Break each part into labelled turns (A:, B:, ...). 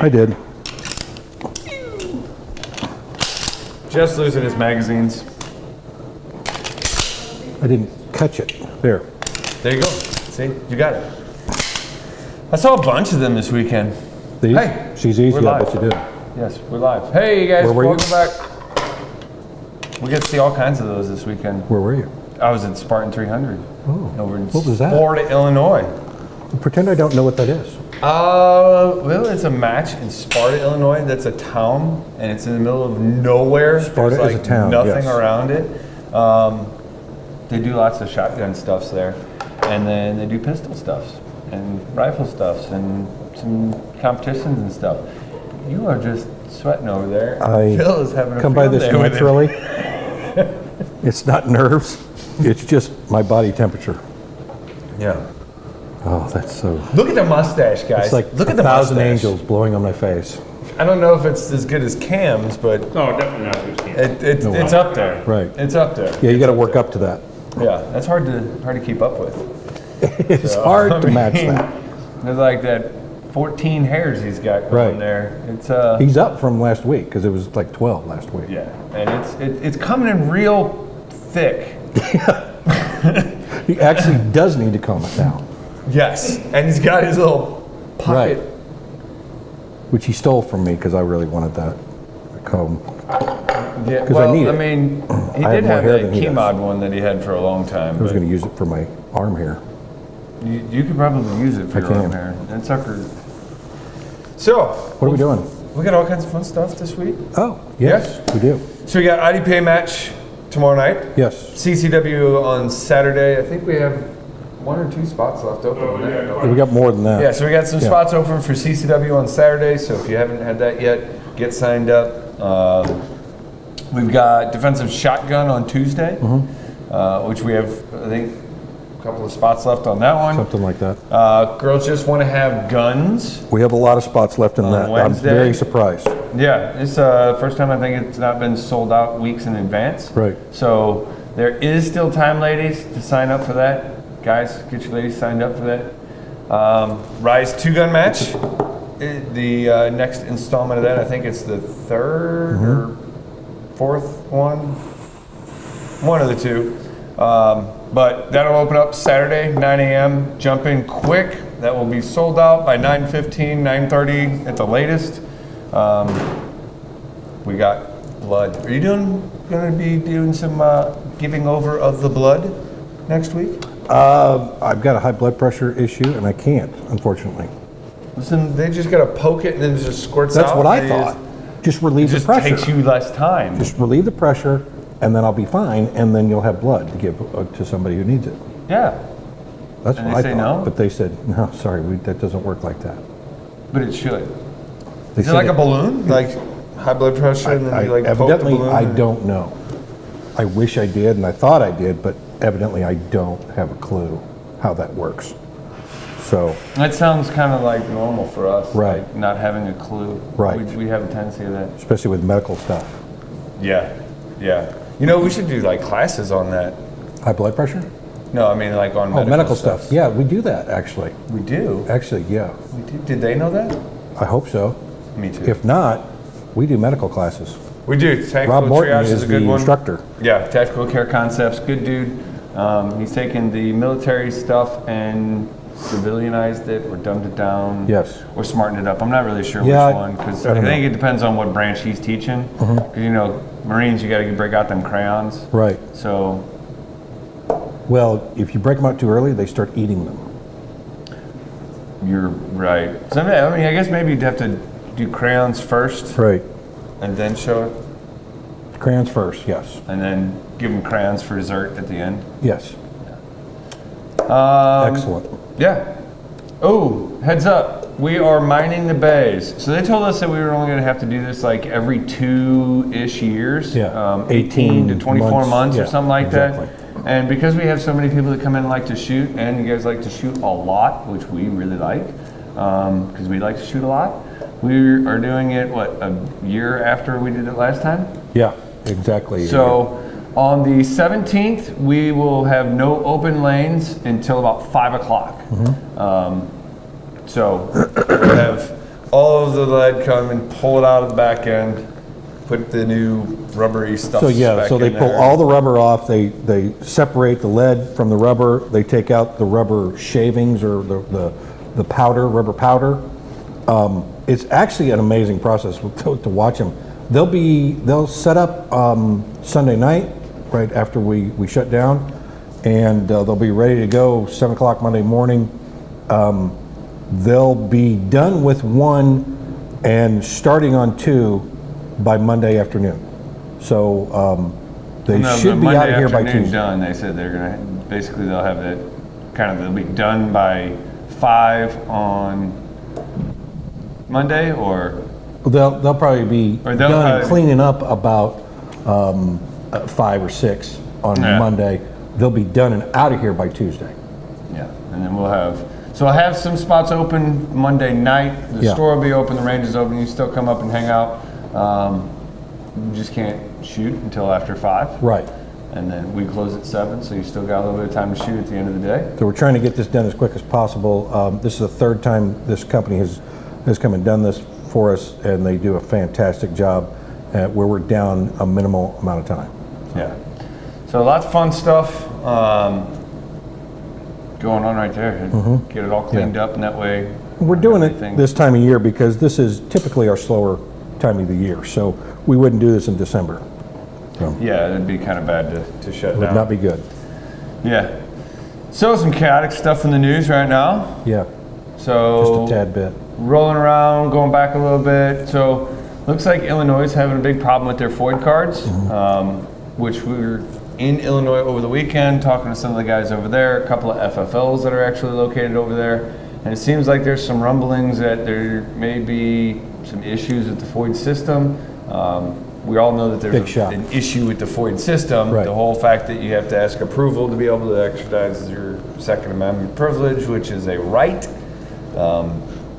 A: I did.
B: Just losing his magazines.
A: I didn't catch it. There.
B: There you go. See, you got it. I saw a bunch of them this weekend.
A: These?
B: Hey,
A: She's easy.
B: we're
A: I
B: live.
A: bet you did.
B: Yes, we're live. Hey, you guys,
A: Where were you?
B: welcome back. We get to see all kinds of those this weekend.
A: Where were you?
B: I was at Spartan 300 over in
A: what was that?
B: Florida, Illinois.
A: Pretend I don't know what that is.
B: Well, it's a match in Sparta, Illinois. That's a town, and it's in the middle of nowhere.
A: Sparta
B: There's
A: is a town,
B: nothing
A: yes.
B: around it. They do lots of shotgun stuffs there, and then they do pistol stuffs and rifle stuffs and some competitions and stuff. You are just sweating over there. Phil is having a
A: come by
B: field
A: this
B: day with
A: naturally.
B: him.
A: It's not nerves. It's just my body temperature.
B: Yeah.
A: Oh, that's so.
B: Look at the mustache, guys.
A: It's like
B: Look at the
A: 1,000
B: mustache.
A: angels blowing on my face.
B: I don't know if it's as good as Cam's, but
C: No, definitely not as good.
B: it's up there.
A: Right.
B: It's up there.
A: Yeah, you got to work up to that.
B: Yeah, that's hard to keep up with.
A: It's hard to match that.
B: There's like that 14 hairs he's got going
A: Right.
B: there. It's
A: He's up from last week because it was like 12 last week.
B: yeah, and it's coming in real thick.
A: He actually does need to calm it down,
B: Yes, and he's got his little pocket.
A: Right. which he stole from me because I really wanted that comb.
B: Yeah,
A: 'Cause I
B: well,
A: need
B: I
A: it.
B: mean, he
A: I have
B: did
A: more
B: have
A: hair
B: that
A: than he does.
B: Keymod one that he had for a long time.
A: I was
B: but
A: going to use it for my arm hair.
B: you could probably use it for
A: I
B: your own
A: can.
B: hair. That sucker. So,
A: What are we doing?
B: we got all kinds of fun stuff this week.
A: Oh, yes, we do.
B: So we got IDPA match tomorrow night.
A: Yes.
B: CCW on Saturday. I think we have 1 or 2 spots left open. on that.
A: We got more than that.
B: Yeah, so we got some
A: Yeah.
B: spots open for CCW on Saturday. So if you haven't had that yet, get signed up. We've got defensive shotgun on Tuesday, which we have, I think, a couple of spots left on that one.
A: Something like that.
B: Girls just want to have guns.
A: We have a lot of spots left in
B: On
A: that.
B: Wednesday.
A: I'm very surprised.
B: Yeah, it's first time I think it's not been sold out weeks in advance.
A: Right.
B: So there is still time, ladies, to sign up for that. Guys, get your ladies signed up for that. Rise 2-gun match. The next installment of that, I think it's the 3rd or 4th one. One of the 2. But that'll open up Saturday, 9 a.m. Jump in quick. That will be sold out by 9:15, 9:30 at the latest. We got blood. Are you going to be doing some giving over of the blood next week?
A: I've got a high blood pressure issue and I can't, unfortunately.
B: Listen, they just got to poke it and then it just squirts out.
A: That's what I
B: They
A: thought. Just relieve
B: Just,
A: the
B: it
A: pressure.
B: takes you less time.
A: Just relieve the pressure and then I'll be fine and then you'll have blood to give to somebody who needs it.
B: Yeah,
A: That's
B: And
A: what
B: they
A: I
B: say
A: thought.
B: no?
A: But they said, no, sorry, that doesn't work like that.
B: but it should.
A: They
B: Is it
A: said
B: like a balloon? Like high blood pressure and then you like poke the
A: evidently,
B: balloon?
A: I don't know. I wish I did and I thought I did, but evidently I don't have a clue how that works. So,
B: That sounds kind of like normal for us.
A: Right.
B: Like not having a clue.
A: Right.
B: We have a tendency of that.
A: especially with medical stuff.
B: Yeah, yeah. You know, we should do like classes on that.
A: High blood pressure?
B: No, I mean like on
A: Oh, medical stuff. Yeah, we do that actually.
B: We do.
A: Actually, yeah.
B: We do. Did they know that?
A: I hope so.
B: Me too.
A: If not, we do medical classes.
B: We do. Tactical
A: Rob Morton
B: triage
A: is
B: a
A: the
B: good one.
A: instructor.
B: Yeah, tactical care concepts. Good dude. He's taken the military stuff and civilianized it or dumbed it down.
A: Yes.
B: Or smartened it up. I'm not really sure
A: Yeah,
B: which one because
A: I
B: I
A: don't
B: think
A: know.
B: it depends on what branch he's teaching. Because you know, Marines, you got to break out them crayons.
A: Right.
B: So
A: Well, if you break them out too early, they start eating them.
B: you're right. So, I mean, I guess maybe you'd have to do crayons first
A: Right.
B: and then show it,
A: Crayons first, yes.
B: and then give them crayons for dessert at the end.
A: Yes.
B: Um,
A: Excellent.
B: Yeah. Oh, heads up. We are mining the bays. So they told us that we were only going to have to do this like every 2-ish years.
A: Yeah.
B: 18 to 24 months or
A: Yeah,
B: something like
A: exactly.
B: that. And because we have so many people that come in and like to shoot, and you guys like to shoot a lot, which we really like, because we like to shoot a lot, we are doing it, what, a year after we did it last time?
A: Yeah, exactly.
B: So on the 17th, we will have no open lanes until about 5 o'clock. So all of the lead come and pull it out of the back end, put the new rubbery stuff back
A: So they
B: in
A: pull
B: there.
A: all the rubber off, they separate the lead from the rubber, they take out the rubber shavings or the powder, rubber powder. It's actually an amazing process to watch them. They'll set up Sunday night, right after we shut down, and they'll be ready to go 7 o'clock Monday morning. They'll be done with 1 and starting on 2 by Monday afternoon. So they should be out of here by Tuesday.
B: Done. They said they're gonna basically they'll have it they'll be done by 5 on Monday, or
A: they'll probably be done cleaning up about 5 or 6 on Monday. They'll be done and out of here by Tuesday.
B: Yeah, and then we'll have some spots open Monday night. The store will be open, the range is open. You still come up and hang out. You just can't shoot until after 5.
A: Right.
B: And then we close at 7, so you still got a little bit of time to shoot at the end of the day.
A: So we're trying to get this done as quick as possible. This is the 3rd time this company has come and done this for us, and they do a fantastic job where we're down a minimal amount of time.
B: Yeah. So lots of fun stuff going on right there. Get it all cleaned up, and that way
A: we're doing it this time of year because this is typically our slower time of the year. So we wouldn't do this in December. So
B: yeah, it'd be kind of bad to shut down.
A: Would not be good.
B: Yeah. So some chaotic stuff in the news right now.
A: Yeah.
B: So
A: just a tad bit.
B: Rolling around, going back a little bit. So looks like Illinois is having a big problem with their FOID cards, which we were in Illinois over the weekend talking to some of the guys over there, a couple of FFLs that are actually located over there. And it seems like there's some rumblings that there may be some issues with the FOID system. We all know that there's an issue with the FOID system.
A: Right.
B: The whole fact that you have to ask approval to be able to exercise your Second Amendment privilege, which is a right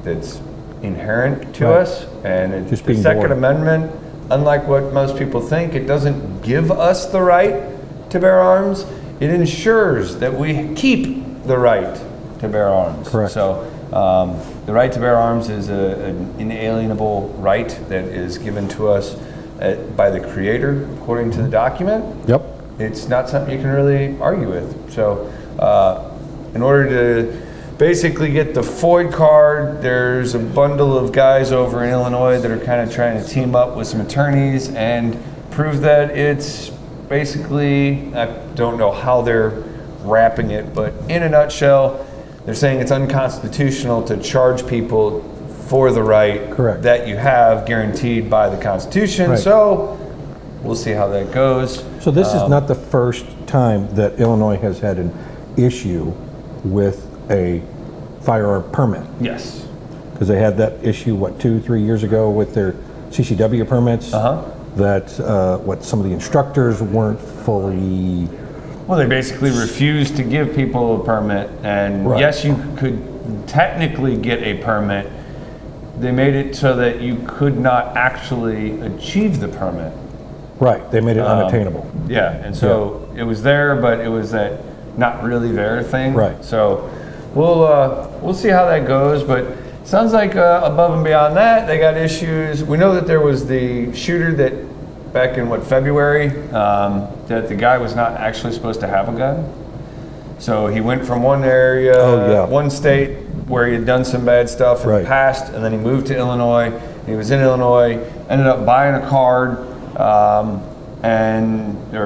B: that's inherent to us. And the Second Amendment, unlike what most people think, it doesn't give us the right to bear arms. It ensures that we keep the right to bear arms.
A: Correct.
B: So the right to bear arms is an inalienable right that is given to us by the Creator, according to the document.
A: Yep.
B: It's not something you can really argue with. So in order to basically get the FOID card, there's a bundle of guys over in Illinois that are kind of trying to team up with some attorneys and prove that it's basically, I don't know how they're wrapping it, but in a nutshell, they're saying it's unconstitutional to charge people for the right that you have guaranteed by the Constitution. Right. So we'll see how that goes.
A: So this is not the first time that Illinois has had an issue with a firearm permit.
B: Yes.
A: Because they had that issue, 2-3 years ago with their CCW permits. That some of the instructors weren't fully.
B: Well, they basically refused to give people a permit, and yes, you could technically get a permit. They made it so that you could not actually achieve the permit.
A: Right, they made it unattainable.
B: Yeah, and so it was there, but it was that not really there thing.
A: Right.
B: So we'll see how that goes, but it sounds like above and beyond that, they got issues. We know that there was the shooter that back in February, that the guy was not actually supposed to have a gun. So he went from one area, one state where he had done some bad stuff in the past, and then he moved to Illinois. He was in Illinois, ended up buying a card, or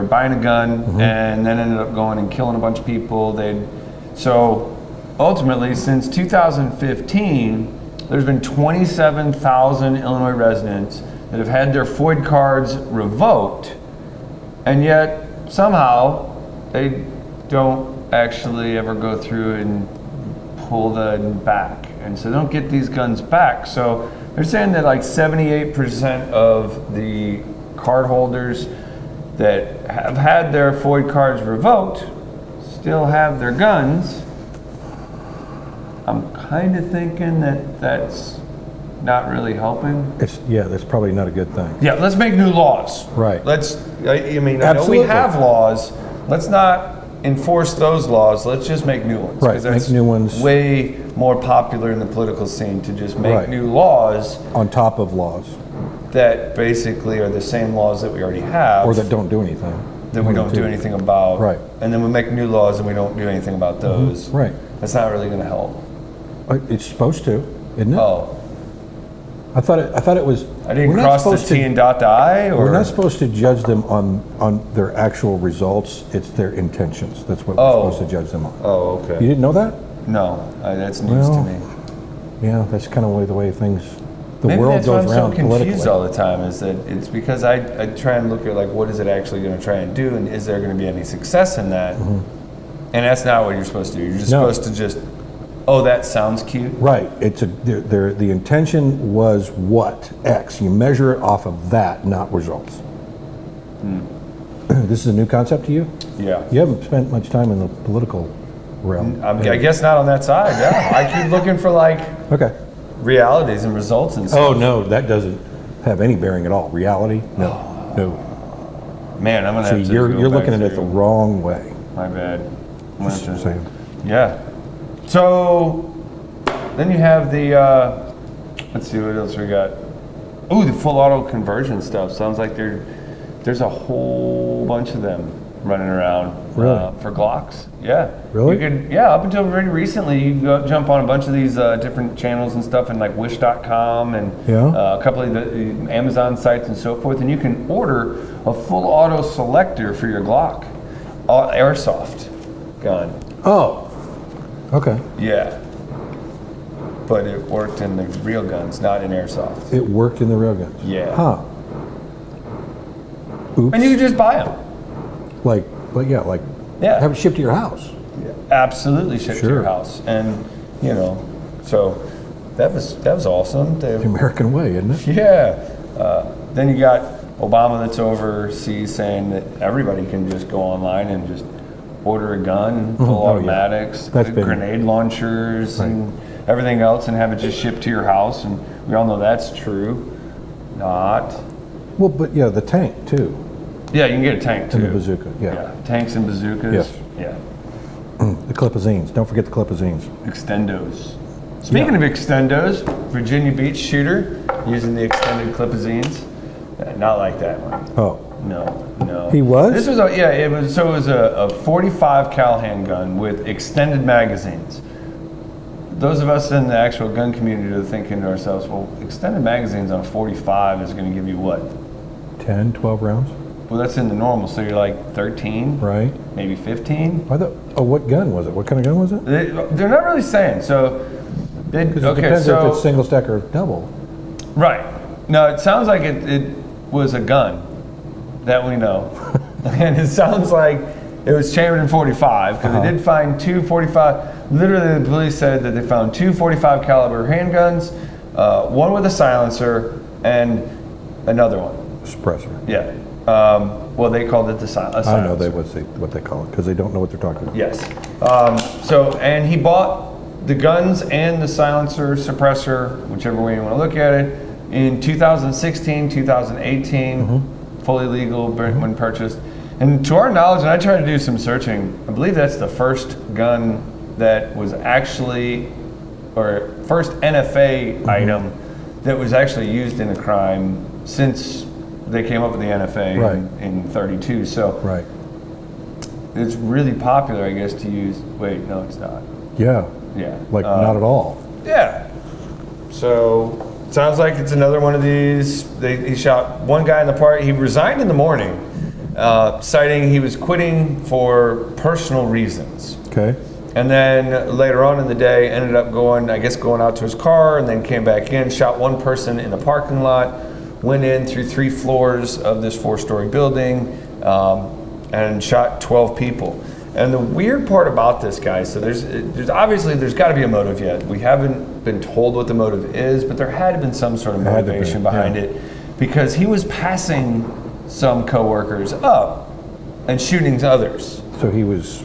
B: buying a gun, and then ended up going and killing a bunch of people. So ultimately, since 2015, there's been 27,000 Illinois residents that have had their FOID cards revoked, and yet somehow they don't actually ever go through and pull them back, and so they don't get these guns back. So they're saying that like 78% of the card holders that have had their FOID cards revoked still have their guns. I'm kind of thinking that that's not really helping.
A: That's probably not a good thing.
B: Yeah, let's make new laws.
A: Right.
B: I know we have laws. Let's not enforce those laws, let's just make new ones.
A: Right,
B: 'Cause that's
A: make new ones.
B: way more popular in the political scene to just make
A: Right.
B: new laws
A: On top of laws,
B: that basically are the same laws that we already have.
A: or that don't do anything.
B: that we
A: One of
B: don't
A: the
B: do
A: two.
B: anything about.
A: Right.
B: And then we make new laws and we don't do anything about those.
A: Right.
B: That's not really going to help.
A: It's supposed to, isn't it?
B: Oh,
A: I thought it was.
B: I didn't
A: we're not
B: cross the
A: supposed to-
B: T and dot the I, or
A: We're not supposed to judge them on their actual results. It's their intentions. That's what we're
B: Oh.
A: supposed to judge them on.
B: Oh,
A: You
B: okay.
A: didn't know that?
B: No, that's news to
A: Well,
B: me.
A: Yeah, that's kind of the way things. The
B: Maybe
A: world
B: that's why
A: goes
B: I'm so
A: around
B: confused
A: politically.
B: all the time. Is that it's because I try and look at like what is it actually going to try and do, and is there going to be any success in that? And that's not what you're supposed to do. You're just
A: No.
B: supposed to just, oh, that sounds cute.
A: Right. The intention was what? X. You measure it off of that, not results. This is a new concept to you?
B: Yeah.
A: You haven't spent much time in the political realm.
B: I guess not on that side. Yeah. I keep looking for like
A: Okay.
B: realities and results and stuff.
A: Oh, no, that doesn't have any bearing at all. Reality? No. No.
B: Man, I'm gonna
A: See,
B: have to.
A: you're
B: go
A: looking
B: back
A: at it the
B: through.
A: wrong way.
B: My bad. I'm gonna have to-
A: Saying.
B: Yeah. So then you have the. Let's see what else we got. Ooh, the full auto conversion stuff. Sounds like there's a whole bunch of them running around
A: Really?
B: for Glocks. Yeah.
A: Really?
B: You could, yeah. Up until very recently, you could go jump on a bunch of these different channels and stuff, and like Wish.com and
A: Yeah.
B: a couple of the Amazon sites and so forth, and you can order a full auto selector for your Glock, airsoft gun.
A: Oh. Okay.
B: Yeah. But it worked in the real guns, not in airsoft.
A: It worked in the railguns.
B: Yeah.
A: Huh. Oops.
B: And you can just buy them.
A: Like
B: Yeah.
A: have it shipped to your house.
B: Absolutely shipped to your
A: Sure.
B: house. And, so that was awesome.
A: The American way, isn't it?
B: Yeah. Then you got Obama that's overseas saying that everybody can just go online and just order a gun, full
A: Oh, yeah.
B: automatics,
A: That's been-
B: grenade launchers, and everything else, and have it just shipped to your house. And we all know that's true. Not.
A: Well, but yeah, the tank too,
B: Yeah, you can get a tank too.
A: and the bazooka. Yeah.
B: Tanks and bazookas.
A: Yes.
B: Yeah.
A: The clipazines. Don't forget the clipazines.
B: Extendos. Speaking of extendos, Virginia Beach shooter using the extended clipazines. Not like that one.
A: Oh.
B: No.
A: He was?
B: This was it was a 45 cal handgun with extended magazines. Those of us in the actual gun community are thinking to ourselves, well, extended magazines on a 45 is going to give you what?
A: 10, 12 rounds,
B: Well, that's in the normal, so you're like 13,
A: right?
B: maybe 15.
A: What gun was it? What kind of gun was it?
B: They're not really saying. So,
A: Because it depends if it's single stack or double.
B: Right. No, it sounds like it was a gun that we know. And it sounds like it was chambered in 45 because they did find two 45. Literally, the police said that they found two 45 caliber handguns, one with a silencer and another one.
A: Suppressor.
B: Yeah. Well, they called it a silencer.
A: I know what they call it because they don't know what they're talking about.
B: Yes. And he bought the guns and the silencer suppressor, whichever way you want to look at it, in 2016, 2018, fully legal when purchased. And to our knowledge, and I tried to do some searching, I believe that's the first gun that was actually, or first NFA item that was actually used in a crime since they came up with the NFA
A: Right.
B: in 32. So
A: Right.
B: it's really popular, I guess, to use. Wait, no, it's not.
A: Yeah.
B: Yeah.
A: Not at all.
B: Yeah. So sounds like it's another one of these. He shot one guy in the park. He resigned in the morning, citing he was quitting for personal reasons.
A: Okay.
B: And then later on in the day, ended up going out to his car, and then came back in, shot one person in the parking lot, went in through 3 floors of this 4-story building, and shot 12 people. And the weird part about this guy, so there's obviously got to be a motive yet. We haven't been told what the motive is, but there had been some sort of motivation behind it, because he was passing some coworkers up and shooting others.
A: So he was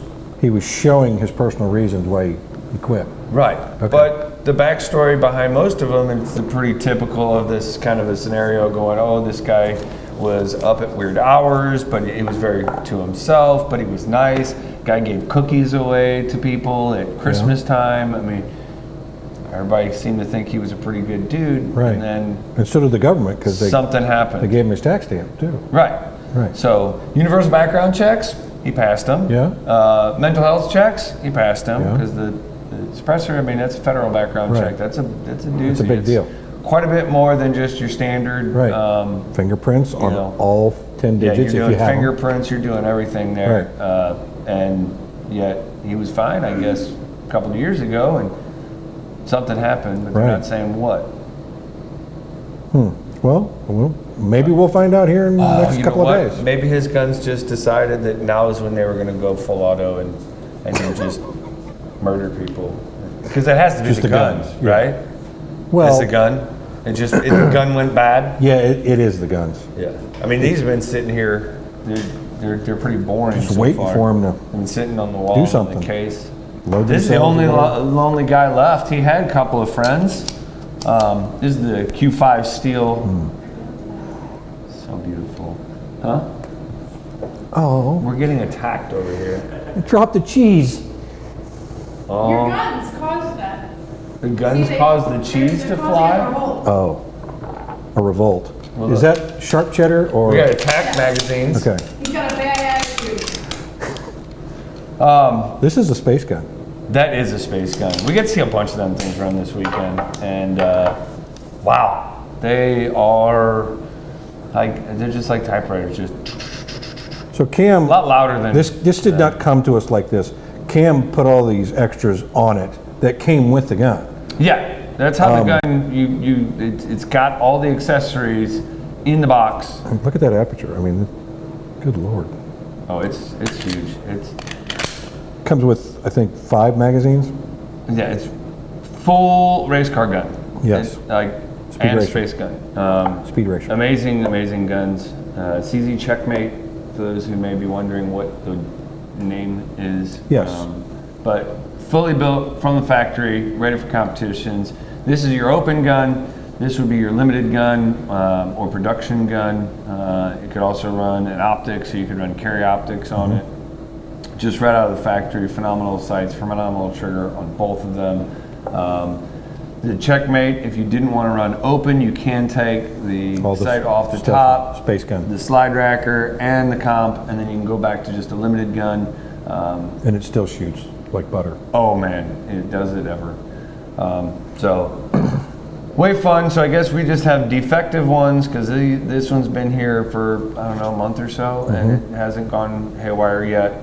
A: showing his personal reasons why he quit.
B: Right.
A: Okay.
B: But the backstory behind most of them, it's pretty typical of this kind of a scenario going, oh, this guy was up at weird hours, but he was very to himself, but he was nice. Guy gave cookies away to people at Christmas time. I mean, everybody seemed to think he was a pretty good dude.
A: Right.
B: And then
A: And so did the government, because
B: something happened.
A: they gave him his tax stamp too.
B: Right.
A: Right.
B: So universal background checks, he passed them.
A: Yeah.
B: Mental health checks, he passed them
A: Yeah.
B: because the suppressor. I mean, that's a federal background
A: Right.
B: check. That's a doozy.
A: It's a big deal.
B: Quite a bit more than just your standard.
A: Right. Fingerprints on
B: know,
A: all 10
B: Yeah,
A: digits
B: you're
A: if you
B: doing
A: have 'em.
B: fingerprints. You're doing everything there.
A: Right.
B: And yet he was fine, I guess, a couple of years ago, and something happened, but they're
A: Right.
B: not saying what.
A: Well, maybe we'll find out here in the next
B: You know
A: couple
B: what?
A: of days.
B: Maybe his guns just decided that now is when they were going to go full auto and he'd just murder people. Because it has to be
A: Just
B: the
A: the
B: guns,
A: guns, yeah.
B: right?
A: Well,
B: It's the gun. The gun went bad.
A: yeah, it is the guns.
B: Yeah. I mean, these have been sitting here. They're pretty boring.
A: Just
B: so
A: waiting
B: far.
A: for 'em to
B: Been sitting on the wall
A: do
B: in
A: something.
B: the case.
A: Load
B: This is the
A: themselves
B: only
A: with all-
B: lonely guy left. He had a couple of friends. This is the Q5 steel. So beautiful. Huh?
A: Oh,
B: We're getting attacked over here.
A: drop the cheese.
C: Your
B: Oh,
C: guns caused that.
B: the guns
C: See,
B: caused the cheese to
C: they're causing a
B: fly?
C: revolt.
A: Oh, a revolt.
B: Well,
A: Is
B: look.
A: that sharp cheddar or?
B: We got attack magazines.
A: Okay,
C: He's got a bad attitude.
A: this is a space gun.
B: That is a space gun. We get to see a bunch of them things run this weekend, and wow, they are they're just like typewriters, just
A: So Cam,
B: a lot louder than
A: this did not come to us like this. Cam put all these extras on it that came with the gun.
B: Yeah, that's how the gun it's got all the accessories in the box.
A: Look at that aperture. I mean, good lord.
B: Oh, it's huge. It's
A: Comes with, I think, 5 magazines.
B: it's full race car gun.
A: Yes.
B: It's like
A: Speed
B: and
A: racer.
B: space gun.
A: Speed racer.
B: Amazing guns. CZ Checkmate, for those who may be wondering what the name is.
A: Yes.
B: But fully built from the factory, ready for competitions. This is your open gun. This would be your limited gun or production gun. It could also run an optic, so you could run carry optics on it. Just right out of the factory, phenomenal sights, phenomenal trigger on both of them. The Checkmate, if you didn't want to run open, you can take the
A: All the
B: sight off the
A: stuff,
B: top,
A: space gun.
B: the slide racker, and the comp, and then you can go back to just a limited gun.
A: And it still shoots like butter.
B: Oh man, it does it ever. So way fun. So I guess we just have defective ones because this one's been here for, I don't know, a month or so, and it hasn't gone haywire yet.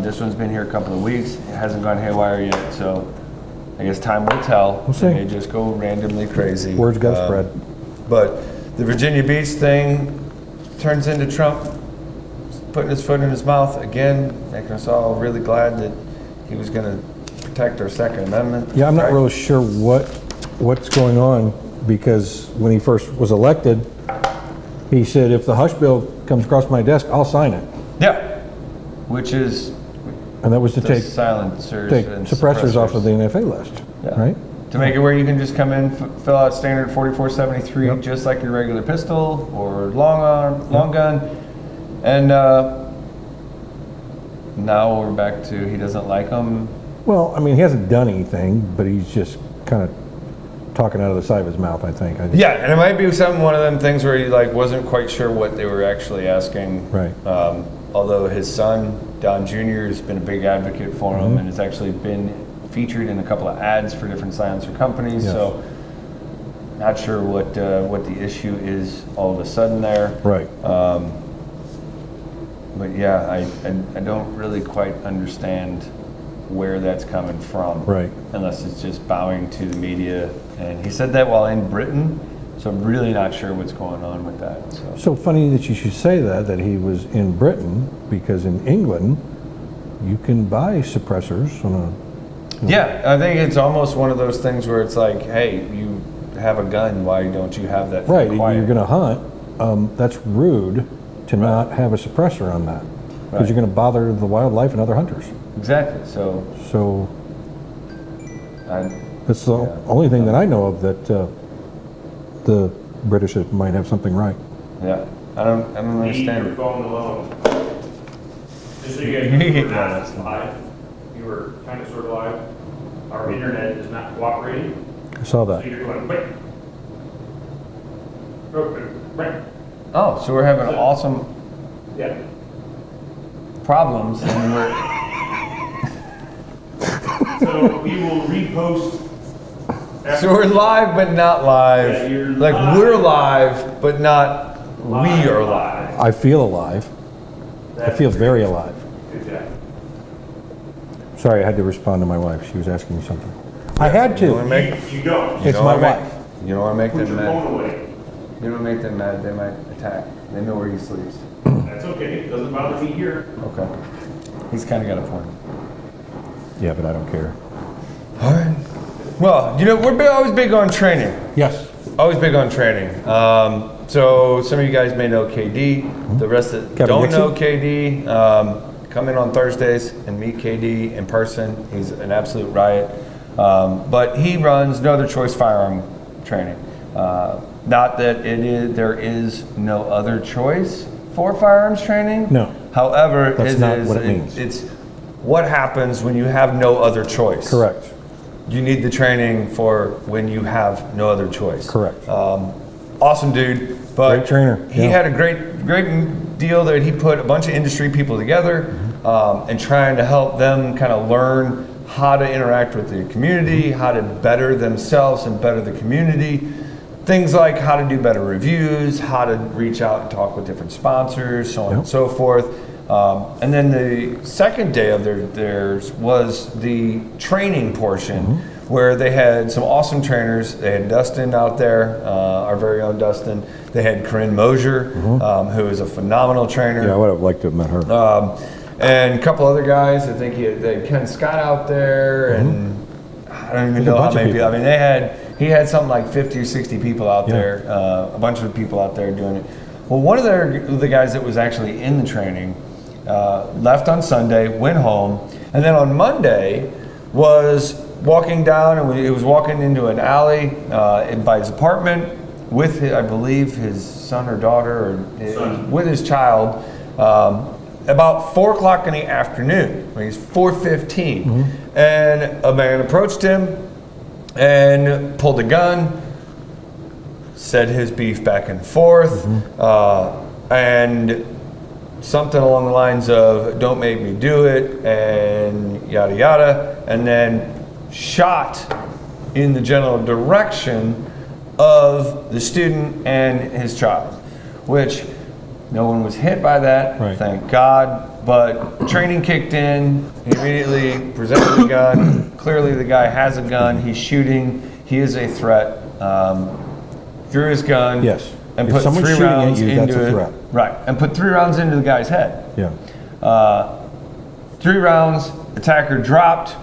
B: This one's been here a couple of weeks. It hasn't gone haywire yet. So I guess time will tell.
A: We'll see.
B: It may just go randomly crazy.
A: Words got spread.
B: But the Virginia Beach thing turns into Trump putting his foot in his mouth again, making us all really glad that he was going to protect our Second Amendment.
A: Yeah, I'm not
B: right?
A: really sure what's going on, because when he first was elected, he said, if the hush bill comes across my desk, I'll sign it.
B: Yeah, which is
A: And that was to
B: the
A: take
B: silencers and
A: suppressors off of the NFA list,
B: Yeah.
A: right?
B: To make it where you can just come in, fill out standard 4473,
A: Yep.
B: just like your regular pistol or long gun. And now we're back to he doesn't like them.
A: Well, I mean, he hasn't done anything, but he's just kind of talking out of the side of his mouth, I think.
B: Yeah, and it might be one of them things where he wasn't quite sure what they were actually asking.
A: Right.
B: Although his son Don Jr. has been a big advocate for him and has actually been featured in a couple of ads for different silencer companies.
A: Yes.
B: So not sure what the issue is all of a sudden there.
A: Right.
B: But yeah, I don't really quite understand where that's coming from.
A: Right.
B: Unless it's just bowing to the media. And he said that while in Britain, so I'm really not sure what's going on with that.
A: So funny that you should say that he was in Britain, because in England, you can buy suppressors on a...
B: Yeah, I think it's almost one of those things where it's like, hey, you have a gun, why don't you have that?
A: Right,
B: quiet?
A: you're going to hunt. That's rude to not have a suppressor on that, because
B: Right.
A: you're going to bother the wildlife and other hunters.
B: Exactly. So
A: That's the only thing that I know of that the British might have something right.
B: yeah, I don't understand.
D: Leave your phone alone. Just so you guys know, we're not live. You were kind of sort of live. Our internet is not cooperating.
A: I saw
D: So
A: that.
D: you're going, wait. Right.
B: Oh, so we're having awesome
D: Yeah.
B: problems, and we're
D: So we will repost.
B: so we're live but not live.
D: Yeah, you're
B: like
D: live.
B: we're live but not we are live.
A: I feel alive. I feel very alive.
D: Exactly.
A: Sorry, I had to respond to my wife. She was asking me something. I had
B: You wanna
A: to.
B: make
D: You don't.
A: It's
B: don't
A: my
B: wanna
A: wife.
B: make, you don't want to make
D: Put
B: them
D: your
B: mad.
D: phone away.
B: You don't make them mad. They might attack. They know where he sleeps.
D: That's okay. It doesn't bother me here.
B: Okay. He's kind of got a point.
A: Yeah, but I don't care.
B: All right. Well, you know, always big on training.
A: Yes.
B: Always big on training. So some of you guys may know KD. The rest that
A: Kevin
B: don't
A: Dixon?
B: know KD, come in on Thursdays and meet KD in person. He's an absolute riot. But he runs No Other Choice firearm training. Not that there is no other choice for firearms training.
A: No.
B: However,
A: That's not what it means.
B: It's what happens when you have no other choice.
A: Correct.
B: You need the training for when you have no other choice.
A: Correct.
B: Awesome dude, but
A: Great trainer,
B: He
A: yeah.
B: had a great deal that he put a bunch of industry people together and trying to help them kind of learn how to interact with the community, how to better themselves and better the community. Things like how to do better reviews, how to reach out and talk with different sponsors, so on
A: Yep.
B: and so forth. And then the second day of theirs was the training portion, where they had some awesome trainers. They had Dustin out there, our very own Dustin. They had Corinne Mosier, who is a phenomenal trainer.
A: Yeah, I would have liked to have met her.
B: And a couple other guys. I think they had Ken Scott out there, and I don't even
A: There's a
B: know how
A: bunch of
B: many people. I
A: people.
B: mean, he had something like 50 or 60 people out
A: Yeah.
B: there, a bunch of people out there doing it. Well, one of the guys that was actually in the training left on Sunday, went home, and then on Monday was walking down, and he was walking into an alley by his apartment with, I believe, his son or daughter, or
D: Son.
B: with his child. About 4 o'clock in the afternoon, I mean, it's 4:15, and a man approached him and pulled a gun, said his beef back and forth, and something along the lines of "Don't make me do it" and yada yada, and then shot in the general direction of the student and his child, which no one was hit by that,
A: Right.
B: thank God. But training kicked in. He immediately presented the gun. Clearly, the guy has a gun. He's shooting. He is a threat. Drew his gun.
A: Yes.
B: And
A: If
B: put
A: someone's
B: 3
A: shooting at
B: rounds
A: you,
B: into
A: that's a
B: it.
A: threat.
B: Right. And put 3 rounds into the guy's head.
A: Yeah.
B: 3 rounds. Attacker dropped.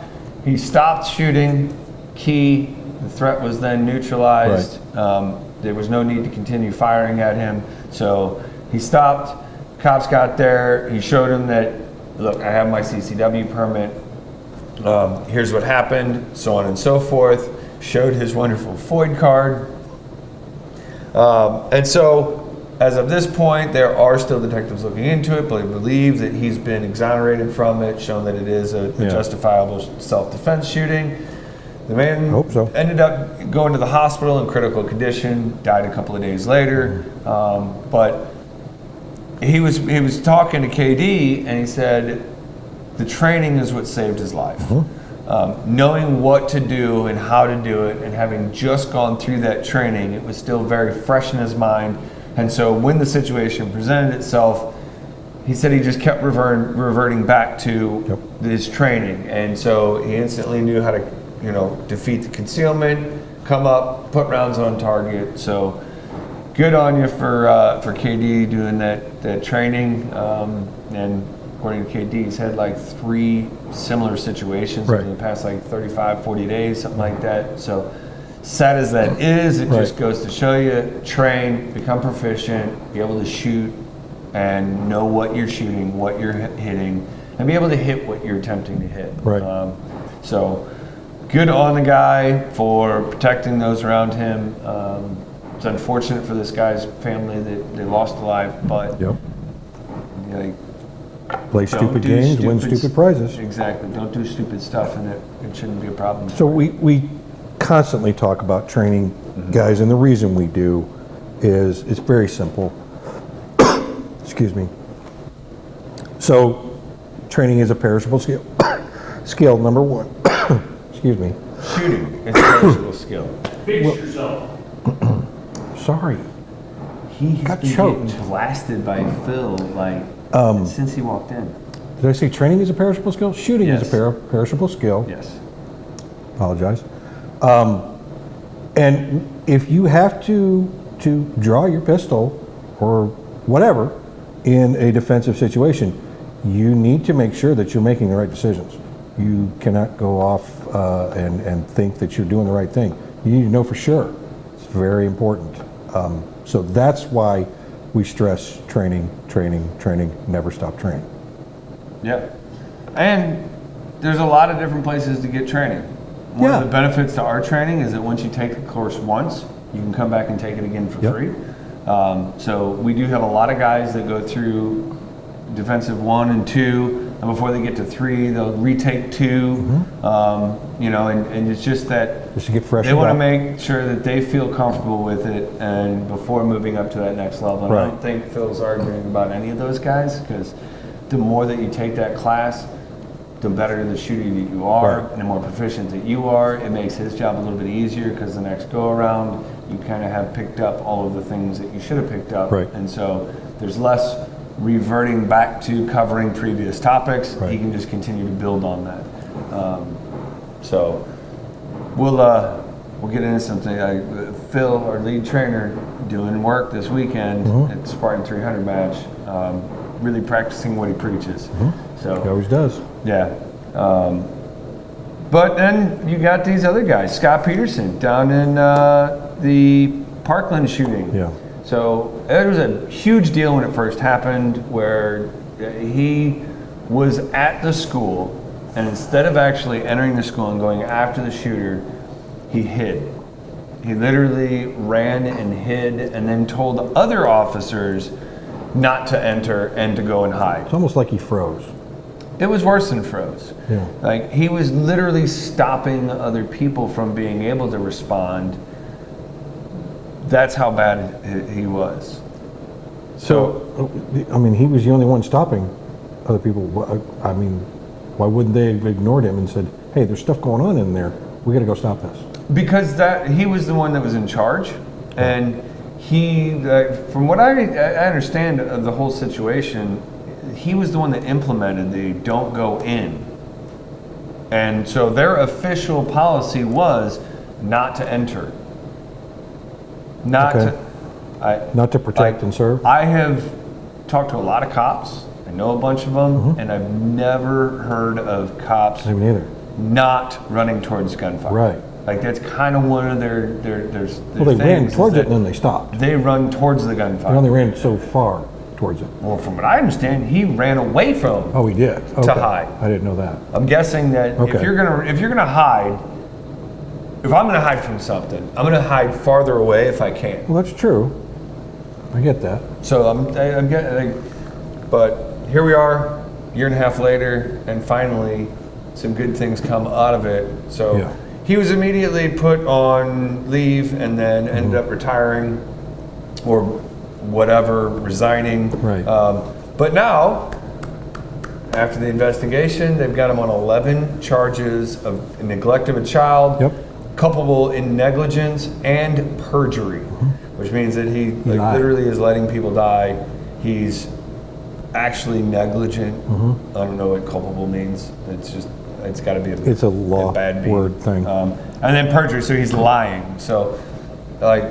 B: He stopped shooting. Key. The threat was then neutralized. There was no need to continue firing at him. So he stopped. Cops got there. He showed him that, look, I have my CCW permit. Here's what happened, so on and so forth. Showed his wonderful FOID card. And so, as of this point, there are still detectives looking into it, but I believe that he's been exonerated from it, shown that it is a
A: Yeah.
B: justifiable self-defense shooting. The man
A: Hope so.
B: ended up going to the hospital in critical condition, died a couple of days later. But he was talking to KD, and he said the training is what saved his life. Knowing what to do and how to do it, and having just gone through that training, it was still very fresh in his mind. And so when the situation presented itself, he said he just kept reverting back to his training. And so he instantly knew how to, defeat the concealment, come up, put rounds on target. So good on you for KD doing that training. And according to KD, he's had like 3 similar situations
A: Right.
B: in the past like 35, 40 days, something like that. So sad as that is, it just
A: Right.
B: goes to show you, train, become proficient, be able to shoot and know what you're shooting, what you're hitting, and be able to hit what you're attempting to hit.
A: Right.
B: So good on the guy for protecting those around him. It's unfortunate for this guy's family that they lost a life, but
A: Yep.
B: you know,
A: Play
B: Don't
A: stupid
B: do
A: games, win
B: stupid-
A: stupid prizes.
B: Exactly. Don't do stupid stuff, and it shouldn't be a problem.
A: So we constantly talk about training, guys, and the reason we do is it's very simple. Excuse me. So training is a perishable skill. Skill number one. Excuse me.
B: Shooting is a perishable skill.
D: Fix yourself.
A: Sorry.
B: He has
A: Got
B: been
A: choked.
B: getting blasted by Phil like since he walked in.
A: Did I say training is a perishable skill? Shooting is
B: Yes.
A: a perishable skill.
B: Yes.
A: Apologize. And if you have to draw your pistol or whatever in a defensive situation, you need to make sure that you're making the right decisions. You cannot go off and think that you're doing the right thing. You need to know for sure. It's very important. So that's why we stress training, training, training, never stop training.
B: Yeah. And there's a lot of different places to get training. One of the benefits to our training is that once you take the course once, you can come back and take it again for free. So we do have a lot of guys that go through defensive 1 and 2, and before they get to 3, they'll retake 2. You know, and it's just that
A: Just to get fresh.
B: they want to make sure that they feel comfortable with it, and before moving up to that next level. And I
A: Right.
B: don't think Phil's arguing about any of those guys, because the more that you take that class, the better the shooter that you are,
A: Right.
B: and the more proficient that you are. It makes his job a little bit easier, because the next go around, you kind of have picked up all of the things that you should have picked up.
A: Right.
B: And so there's less reverting back to covering previous topics.
A: Right.
B: He can just continue to build on that. So we'll get into something. Phil, our lead trainer, doing work this weekend at the Spartan 300 match, really practicing what he preaches.
A: He
B: So
A: always does.
B: yeah. But then you got these other guys, Scott Peterson down in the Parkland shooting.
A: Yeah.
B: So it was a huge deal when it first happened, where he was at the school, and instead of actually entering the school and going after the shooter, he hid. He literally ran and hid, and then told other officers not to enter and to go and hide.
A: It's almost like he froze.
B: It was worse than froze.
A: Yeah.
B: Like, he was literally stopping other people from being able to respond. That's how bad he was. So,
A: I mean, he was the only one stopping other people. I mean, why wouldn't they have ignored him and said, hey, there's stuff going on in there. We got to go stop this.
B: because he was the one that was in charge, and he, from what I understand of the whole situation, he was the one that implemented the don't go in. And so their official policy was not to enter. Not
A: Okay. Not to protect and serve?
B: I have talked to a lot of cops. I know a bunch of them, and I've never heard of cops
A: I mean, either.
B: not running towards gunfire.
A: Right.
B: Like, that's kind of one of their
A: Well, they ran
B: things,
A: towards
B: is
A: it and then
B: that
A: they stopped.
B: they run towards the
A: They
B: gunfire.
A: only ran so far towards it.
B: Well, from what I understand, he ran away from.
A: Oh, he did? Okay.
B: hide.
A: I didn't know that.
B: I'm guessing that if
A: Okay.
B: you're gonna hide, if I'm gonna hide from something, I'm gonna hide farther away if I can.
A: Well, that's true. I get that.
B: So I'm getting, like, but here we are, year and a half later, and finally, some good things come out of it. So
A: Yeah.
B: he was immediately put on leave, and then ended up retiring, or whatever, resigning.
A: Right.
B: But now, after the investigation, they've got him on 11 charges of neglect of a child,
A: Yep.
B: culpable in negligence, and perjury, which means that he
A: lied.
B: literally is letting people die. He's actually negligent. I don't know what culpable means. It's got to be
A: It's a law
B: bad beat.
A: word thing.
B: And then perjury, so he's lying. So, like,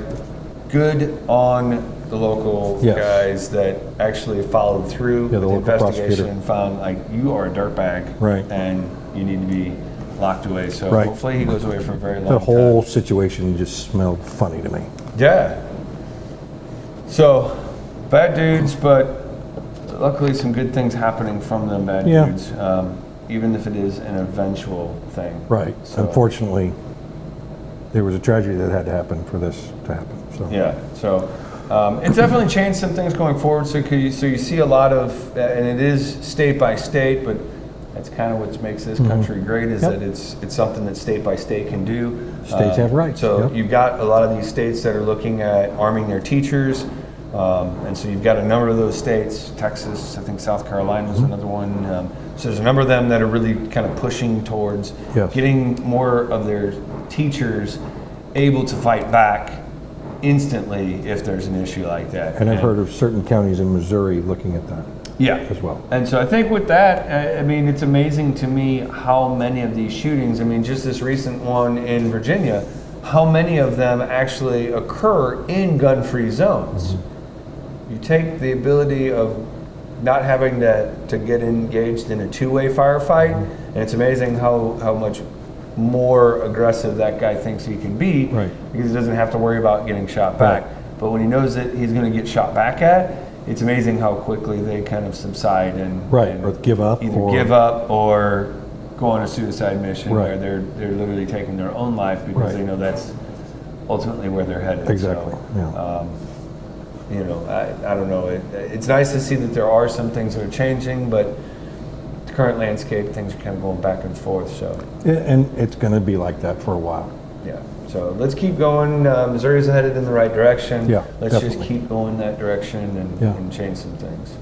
B: good on the local
A: Yes.
B: guys that actually followed through
A: Yeah,
B: with
A: the
B: the
A: local
B: investigation
A: prosecutor.
B: and found, like, you are a dirtbag,
A: Right.
B: and you need to be locked away. So
A: Right.
B: hopefully he goes away for a very long
A: The
B: time.
A: whole situation just smelled funny to me.
B: Yeah. So, bad dudes, but luckily some good things happening from them bad
A: Yeah.
B: dudes, even if it is an eventual thing.
A: Right.
B: So,
A: Unfortunately, there was a tragedy that had to happen for this to happen. So
B: yeah. So, It's definitely changed some things going forward. So you see a lot of, and it is state by state, but that's kind of what makes this country great is
A: Yep.
B: that it's something that state by state can do.
A: States have rights,
B: So
A: yep.
B: you've got a lot of these states that are looking at arming their teachers. And so you've got a number of those states, Texas, I think South Carolina is another one. So there's a number of them that are really kind of pushing towards
A: Yes.
B: getting more of their teachers able to fight back instantly if there's an issue like that.
A: And I've heard of certain counties in Missouri looking at that
B: yeah.
A: as well.
B: And so I think with that, I mean, it's amazing to me how many of these shootings, I mean, just this recent one in Virginia, how many of them actually occur in gun-free zones. You take the ability of not having to get engaged in a two-way firefight, and it's amazing how much more aggressive that guy thinks he can be,
A: Right.
B: because he doesn't have to worry about getting shot back. But when he knows that he's going to get shot back at, it's amazing how quickly they kind of subside and,
A: Right,
B: and
A: or give up,
B: either
A: or
B: give up or go on a suicide mission
A: Right.
B: where they're literally taking their own life because
A: Right.
B: they know that's ultimately where they're headed.
A: Exactly,
B: So,
A: yeah.
B: you know, I don't know. It's nice to see that there are some things that are changing, but the current landscape, things are kind of going back and forth. So,
A: And it's going to be like that for a while.
B: yeah. So let's keep going. Missouri's headed in the right direction.
A: Yeah,
B: Let's
A: definitely.
B: just keep going that direction and,
A: Yeah.
B: and change some things.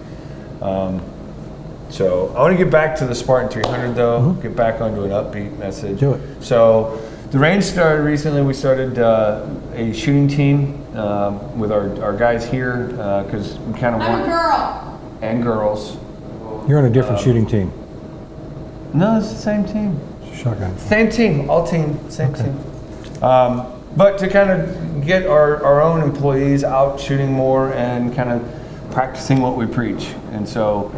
B: So I want to get back to the Spartan 300 though. Get back onto an upbeat message.
A: Do it.
B: So the range started recently. We started a shooting team with our guys here because we kind of
C: I'm a
B: want
C: girl.
B: and girls.
A: You're on a different shooting team.
B: No, it's the same team.
A: Shotgun.
B: Same team, all team, same team. But to kind of get our own employees out shooting more and kind of practicing what we preach. And so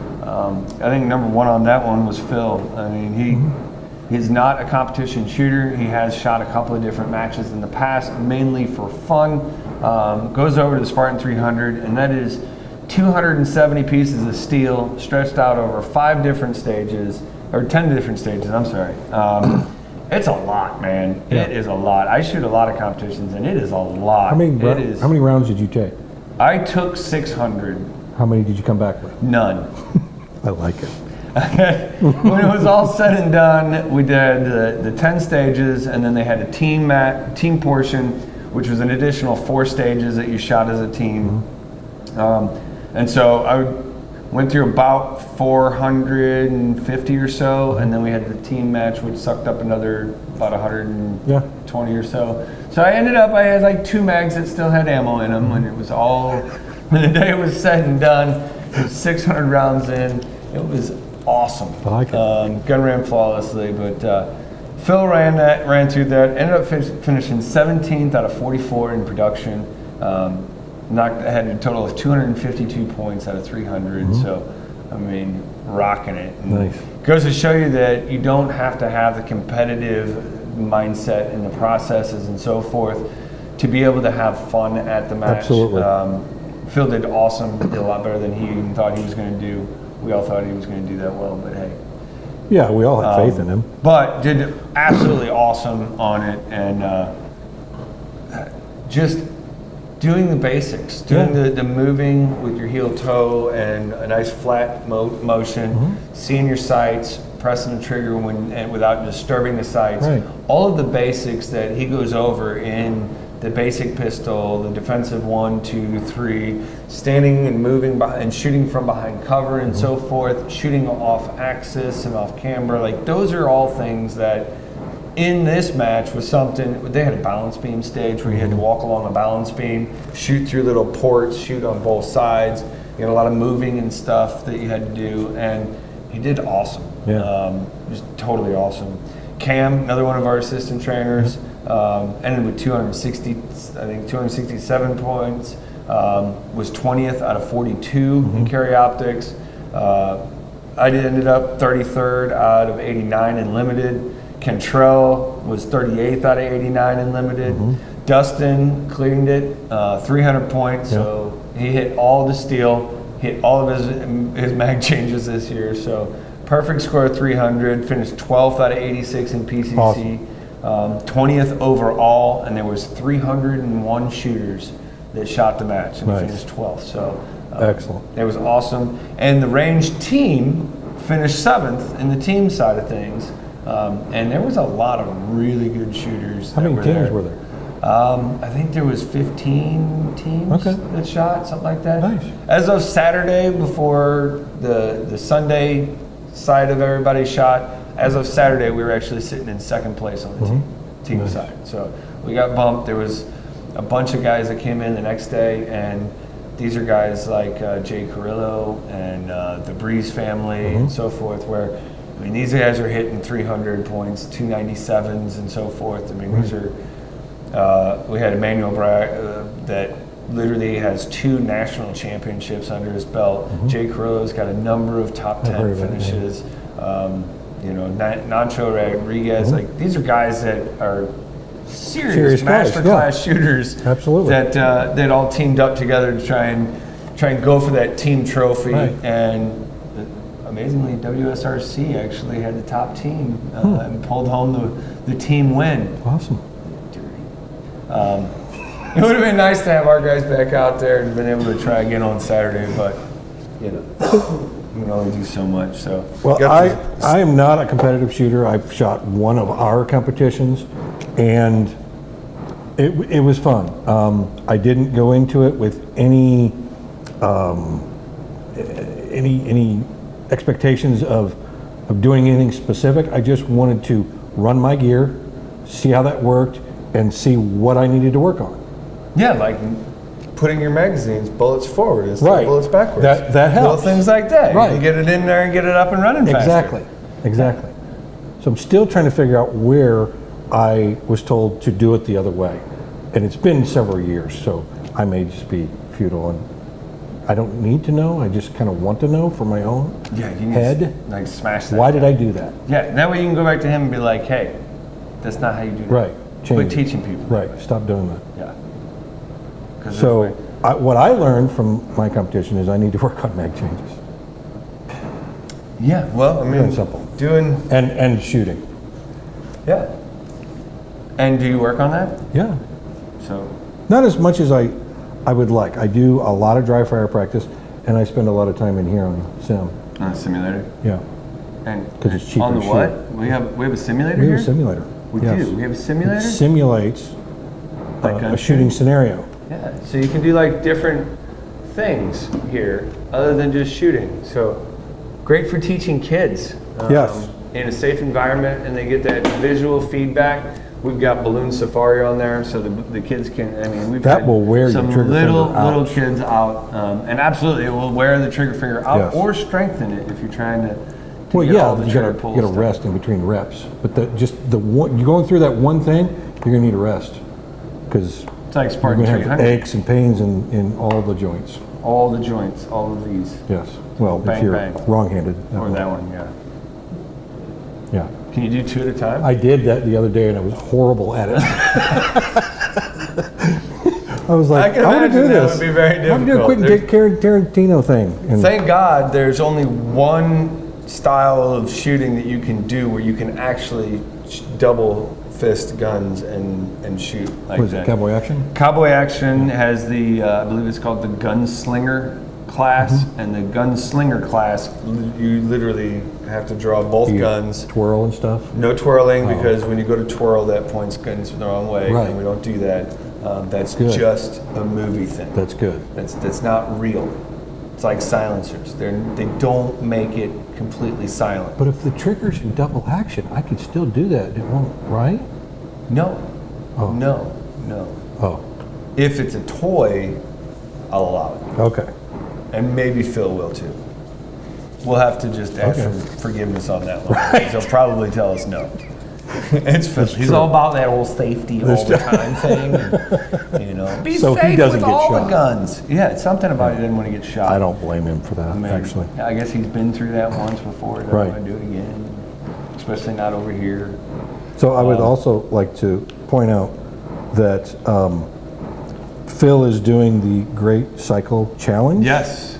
B: I think number one on that one was Phil. I mean, he's not a competition shooter. He has shot a couple of different matches in the past, mainly for fun. Goes over to the Spartan 300, and that is 270 pieces of steel stretched out over 5 different stages, or 10 different stages, I'm sorry. It's a lot, man.
A: Yeah.
B: It is a lot. I shoot a lot of competitions, and it is a lot.
A: How many
B: It
A: how many rounds did you take?
B: I took 600.
A: How many did you come back with?
B: None.
A: I like it.
B: When it was all said and done, we did the 10 stages, and then they had a team portion, which was an additional 4 stages that you shot as a team. And so I went through about 450 or so, and then we had the team match, which sucked up another about 120 or so. So I ended up, I had like 2 mags that still had ammo in them, and it was all, when the day was said and done, it was 600 rounds in. It was awesome.
A: I like it.
B: Gun ran flawlessly, but Phil ran through that, ended up finishing 17th out of 44 in production. Had a total of 252 points out of 300. So, I mean, rocking it. And
A: Nice.
B: goes to show you that you don't have to have the competitive mindset and the processes and so forth to be able to have fun at the match.
A: Absolutely.
B: Phil did awesome, did a lot better than he even thought he was going to do. We all thought he was going to do that well, but hey.
A: Yeah, we all had faith in him.
B: But did absolutely awesome on it, and just doing the basics, doing the moving with your heel toe and a nice flat motion, seeing your sights, pressing the trigger and without disturbing the sights.
A: Right.
B: All of the basics that he goes over in the basic pistol, the defensive 1, 2, 3, standing and moving and shooting from behind cover and so forth, shooting off axis and off camber. Like, those are all things that in this match was something. They had a balance beam stage where you had to walk along a balance beam, shoot through little ports, shoot on both sides. You had a lot of moving and stuff that you had to do, and he did awesome.
A: Yeah.
B: Just totally awesome. Cam, another one of our assistant trainers, ended with 267 points. Was 20th out of 42 in carry optics. I ended up 33rd out of 89 in limited. Cantrell was 38th out of 89 in limited. Dustin cleaned it, 300 points. So he hit all the steel, hit all of his mag changes this year. So perfect score, 300. Finished 12th out of 86 in PCC.
A: Awesome.
B: 20th overall, and there was 301 shooters that shot the match, and
A: Nice.
B: he finished 12th. So
A: Excellent.
B: it was awesome. And the range team finished 7th in the team side of things. And there was a lot of really good shooters.
A: How
B: that
A: many teams
B: there.
A: were there?
B: I think there was 15 teams
A: Okay.
B: that shot, something like that.
A: Nice.
B: As of Saturday, before the Sunday side of everybody shot, as of Saturday, we were actually sitting in second place on the team
A: Nice.
B: side. So we got bumped. There was a bunch of guys that came in the next day, and these are guys like Jay Carrillo and the Breeze family and so forth, where, I mean, these guys are hitting 300 points, 297s and so forth. I mean, these are, we had Emmanuel that literally has 2 national championships under his belt. Jay Carrillo's got a number of top 10
A: heard of it, yeah.
B: finishes. You know, Nacho Rodriguez, like, these are guys that are serious
A: guys,
B: masterclass shooters.
A: Absolutely.
B: That all teamed up together to try and go for that team trophy.
A: Right.
B: And amazingly, WSRC actually had the top team and pulled home the team win.
A: Awesome.
B: It would have been nice to have our guys back out there and been able to try again on Saturday, but you know, we can only do so much. So
A: Well, I am not a competitive shooter. I've shot one of our competitions, and it was fun. I didn't go into it with any expectations of doing anything specific. I just wanted to run my gear, see how that worked, and see what I needed to work on.
B: yeah, like putting your magazines bullets forward instead
A: Right.
B: of bullets backwards.
A: That helps.
B: Little things like that.
A: Right.
B: You get it in there and get it up and running faster.
A: Exactly. So I'm still trying to figure out where I was told to do it the other way. And it's been several years, so I may just be futile, and I don't need to know. I just kind of want to know for my own
B: Yeah, you need
A: head.
B: to, like, smash that.
A: Why did I do that?
B: Yeah, that way you can go back to him and be like, hey, that's not how you do that.
A: Right.
B: Quit
A: Change it.
B: teaching people.
A: Right, stop doing that.
B: Yeah. 'Cause
A: So
B: if
A: what I learned from my competition is I need to work on mag changes
B: yeah, well, I mean,
A: and simple.
B: doing,
A: and shooting.
B: yeah. And do you work on that?
A: Yeah.
B: So,
A: Not as much as I would like. I do a lot of dry fire practice, and I spend a lot of time in here on sim.
B: on a simulator.
A: Yeah.
B: And
A: 'Cause it's cheaper
B: on the
A: to
B: what?
A: shoot.
B: We have a simulator
A: We
B: here?
A: have a simulator.
B: We
A: Yes.
B: do. We have a
A: It
B: simulator?
A: simulates
B: Like gun
A: a shooting scenario.
B: Yeah, so you can do like different things here other than just shooting. So great for teaching kids.
A: Yes.
B: In a safe environment, and they get that visual feedback. We've got balloon safari on there, so the kids can. I mean, we've
A: That
B: had
A: will wear your
B: some
A: trigger
B: little
A: finger out.
B: kids out, and absolutely, it will wear the trigger finger out
A: Yes.
B: or strengthen it if you're trying to.
A: Well,
B: get
A: yeah,
B: all the
A: you
B: trigger
A: gotta
B: pull
A: get a
B: stuff.
A: rest in between reps. But you're going through that one thing, you're gonna need a rest because
B: It's like
A: you're
B: Spartan
A: gonna have
B: 300.
A: aches and pains in all the joints.
B: All the joints, all of these,
A: Yes. Well,
B: Bang,
A: if you're
B: bang.
A: wrong-handed.
B: or
A: one.
B: that one, yeah.
A: Yeah.
B: Can you do 2 at a time?
A: I did that the other day, and I was horrible at it. I was like,
B: I can
A: I want to
B: imagine
A: do
B: that
A: this.
B: would be very
A: I'm gonna quit
B: difficult.
A: Dick Tarantino thing. And
B: Thank God there's only one style of shooting that you can do where you can actually double fist guns and shoot like
A: what is
B: that.
A: it, cowboy action?
B: Cowboy Action has the, I believe it's called the Gunslinger class,
A: Mm-hmm.
B: and the Gunslinger class, you literally have to draw both
A: You
B: guns.
A: twirl and stuff.
B: No twirling, because when you go to twirl, that points guns the wrong way,
A: Right.
B: and we don't do that. That's
A: Good.
B: just a movie thing.
A: That's good.
B: That's not real. It's like silencers. They don't make it completely silent.
A: But if the trigger's in double action, I could still do that. It won't, right?
B: No,
A: Oh.
B: no.
A: Oh,
B: If it's a toy, I'll allow it,
A: okay.
B: and maybe Phil will too. We'll have to just ask
A: Okay.
B: for forgiveness on that one. Because he'll probably tell us no. It's Phil. He's
A: true.
B: all about that whole safety all the time thing. And, you know, be
A: So he
B: safe
A: doesn't
B: with
A: get
B: all the
A: shot.
B: guns. Yeah, it's something about he didn't want to get shot.
A: I don't blame him for that,
B: I mean,
A: actually.
B: I guess he's been through that once before. Doesn't
A: Right.
B: want to do it again, especially not over here.
A: So I would also like to point out that Phil is doing the Great Cycle Challenge.
B: Yes.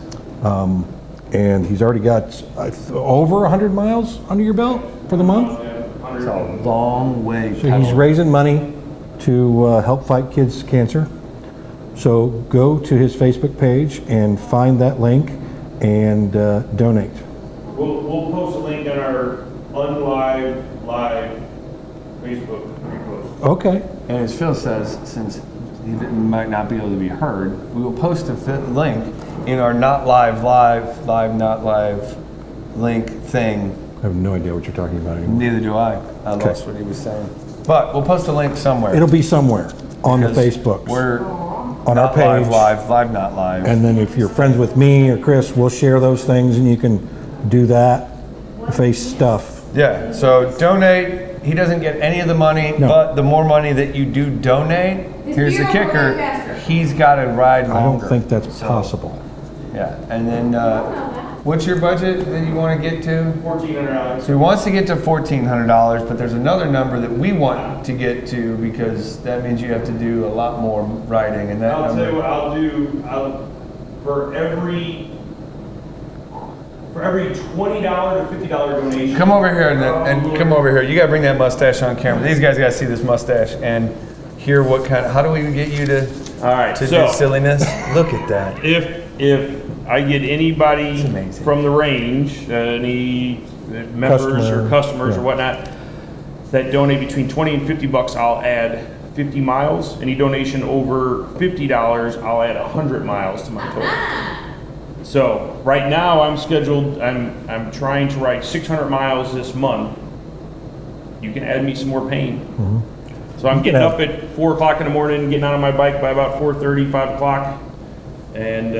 A: And he's already got over 100 miles under your belt for the month.
B: It's a long way.
A: So he's raising money to help fight kids' cancer. So go to his Facebook page and find that link and donate.
D: We'll post a link on our unlive live Facebook repost.
A: Okay.
B: And as Phil says, since he might not be able to be heard, we will post a link in our not live, not live link thing.
A: I have no idea what you're talking about anymore.
B: Neither do I. I lost what he was saying. But we'll post a link somewhere.
A: It'll be somewhere on the
B: Because
A: Facebooks.
B: We're
A: on our
B: not
A: page.
B: live, not live.
A: And then if you're friends with me or Chris, we'll share those things and you can do that face stuff.
B: Yeah, so donate. He doesn't get any of the money,
A: No.
B: but the more money that you do donate, here's the
C: beer will
B: kicker,
C: run faster.
B: he's got to ride
A: I
B: longer.
A: don't think that's
B: So,
A: possible.
B: Yeah, and then what's your budget that you want to get to?
D: $1,400.
B: So he wants to get to $1,400, but there's another number that we want to get to because that means you have to do a lot more riding, and that
D: I'll tell you
B: number.
D: what I'll do. For every $20 or $50 donation.
B: Come over here and come over here. You got to bring that mustache on camera. These guys got to see this mustache and hear what kind of. How do we get you to?
D: All right,
B: To
D: so
B: do silliness. Look at that.
D: if I get anybody
B: It's amazing.
D: from the range, any members
A: Customer,
D: or customers
A: yeah.
D: or whatnot, that donate between 20 and 50 bucks, I'll add 50 miles. Any donation over $50, I'll add 100 miles to my total. So right now I'm scheduled, I'm trying to ride 600 miles this month. You can add me some more pain. So I'm getting up at 4 o'clock in the morning, getting out on my bike by about 4:30, 5 o'clock, and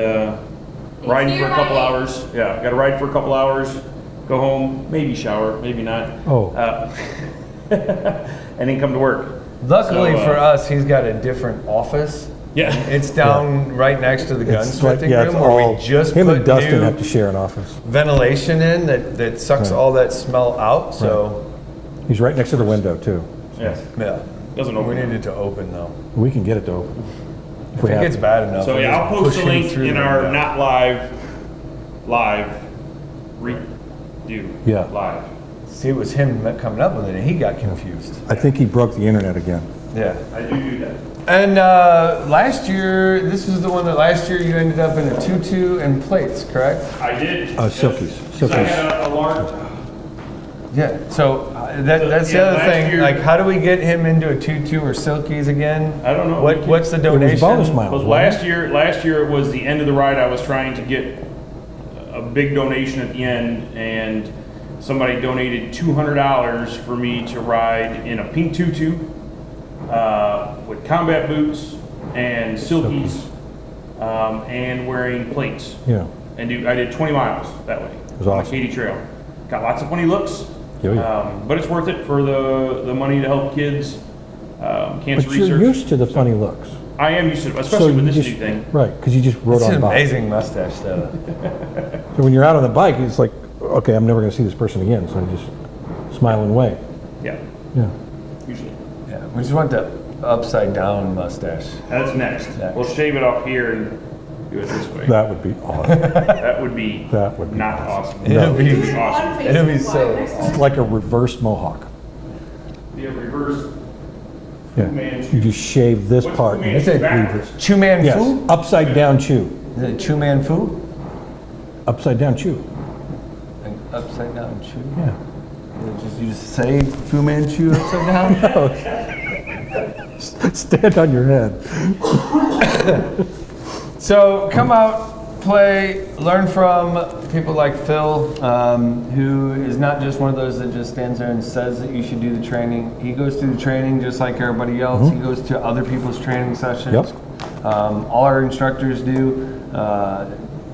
D: riding for a couple hours. Yeah, got to ride for a couple hours, go home, maybe shower, maybe not.
A: Oh.
D: And then come to work.
B: Luckily
D: So,
B: for us, he's got a different office.
D: Yeah.
B: It's down right next to the
A: It's like,
B: gunsmithing
A: yeah, it's
B: room where
A: all,
B: we just
A: him
B: put
A: and Dustin
B: new
A: have to share an office.
B: ventilation in that sucks
A: Right.
B: all that smell out. So
A: He's right next to the window too.
D: Yeah.
B: yeah,
D: Doesn't
B: we
D: open.
B: need it to open though.
A: We can get it to open.
B: If it gets bad enough.
D: So
B: we'll
D: yeah,
B: just
D: I'll post
B: push
D: a
B: him
D: link
B: through
D: in
B: the
D: our
B: window.
D: not live redo
A: Yeah.
D: live.
B: See, it was him coming up with it, and he got confused.
A: I think he broke the internet again.
B: Yeah.
D: I do that.
B: And last year, this is the one that last year you ended up in a tutu and plates, correct?
D: I did.
A: Silkies.
D: So I
A: Silkies.
D: had a large.
B: Yeah. So that's the
D: Yeah,
B: other
D: last
B: thing.
D: year-
B: Like, how do we get him into a tutu or silkies again?
D: I don't know.
B: What's the
A: It was
B: donation?
A: bonus miles.
D: Because last year it was the end of the ride. I was trying to get a big donation at the end, and somebody donated $200 for me to ride in a pink tutu with combat boots and silkies, and wearing plates.
A: Yeah.
D: And I did 20 miles that way.
A: was
D: on
A: awesome.
D: the Katy Trail. Got lots of funny looks.
A: Oh, yeah.
D: But it's worth it for the money to help kids. Cancer
A: But you're
D: research.
A: used to the funny looks.
D: I am used to it, especially with
A: you
D: this
A: just,
D: new thing.
A: Right, because you just rode
B: It's
A: on
B: an
A: by.
B: amazing mustache, though.
A: So when you're out on the bike, it's like, okay, I'm never going to see this person again, so I just smile and wave.
D: Yeah,
A: Yeah.
D: usually.
B: Yeah. We just want the upside down mustache.
D: That's next.
B: Next.
D: We'll shave it off here and do it this way.
A: That would be awesome.
D: That would be
A: That would be
D: not awesome.
B: It'll be
D: awesome.
B: It'll be so.
A: It's like a reverse mohawk.
D: Be a reverse.
A: Yeah.
D: Man.
A: You just shave this
D: What's
A: part.
D: Fu
A: and-
D: Manchu
B: It's a
D: backwards?
B: Chu Man
A: Yes,
B: Fu?
A: upside down chew.
B: Is it Chu Man Fu?
A: Upside down chew.
B: Like upside down Chu?
A: Yeah.
B: You just say Fu Manchu upside down?
A: Stand on your head.
B: So come out, play, learn from people like Phil, who is not just one of those that just stands there and says that you should do the training. He goes through the training just like everybody else. He goes to other people's training sessions.
A: Yep.
B: All our instructors do.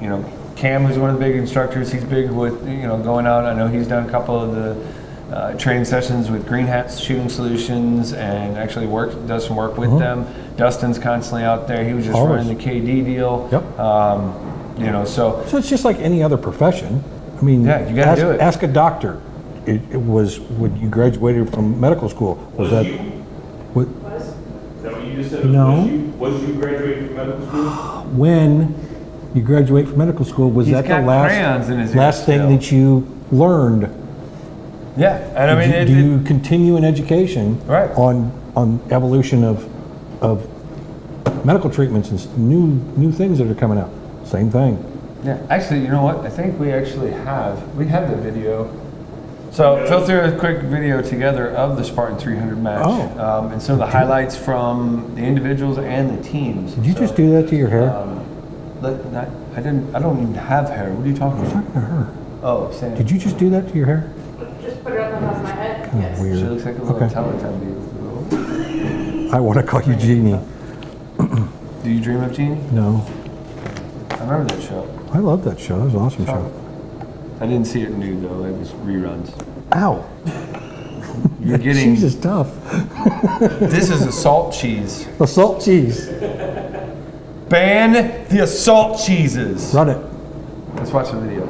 B: You know, Cam, who's one of the big instructors, he's big with going out. I know he's done a couple of the training sessions with Green Hats Shooting Solutions, and actually does some work with them. Dustin's constantly out there. He was just
A: Always.
B: running the KD deal.
A: Yep.
B: So
A: So it's just like any other profession. I mean,
B: Yeah, you gotta
A: ask,
B: do it.
A: ask a doctor. It was when you graduated from medical school. Was that?
D: you?
A: What,
D: Is that what you just said?
A: No.
D: Was you graduating from medical school?
A: when you graduate from medical school, was
B: He's
A: that the
B: got crayons in his ear
A: last thing
B: still.
A: that you learned?
B: yeah, and I mean,
A: do you continue in education
B: Right.
A: on evolution of medical treatments and new things that are coming out. Same thing.
B: Yeah, actually, you know what? I think we have the video. So Phil threw a quick video together of the Spartan 300 match,
A: Oh.
B: and some of the highlights from the individuals and the teams.
A: Did you just do that to your hair?
B: I didn't. I don't even have hair. What are you talking
A: I'm
B: about?
A: talking to her.
B: Oh, Sam.
A: Did you just do that to your hair?
C: Just put it up on top of my head.
A: Kind
C: Yes.
A: of weird.
B: She looks like a little
A: Okay.
B: Teletubby.
A: I want to call you Jeannie.
B: Do you dream of Gene?
A: No.
B: I remember that show.
A: I love that show. That was an awesome show.
B: I didn't see it new though. It was reruns.
A: Ow.
B: You're getting.
A: Cheese is tough.
B: This is assault cheese.
A: The salt cheese.
B: Ban the assault cheeses.
A: Run it.
B: Let's watch the video.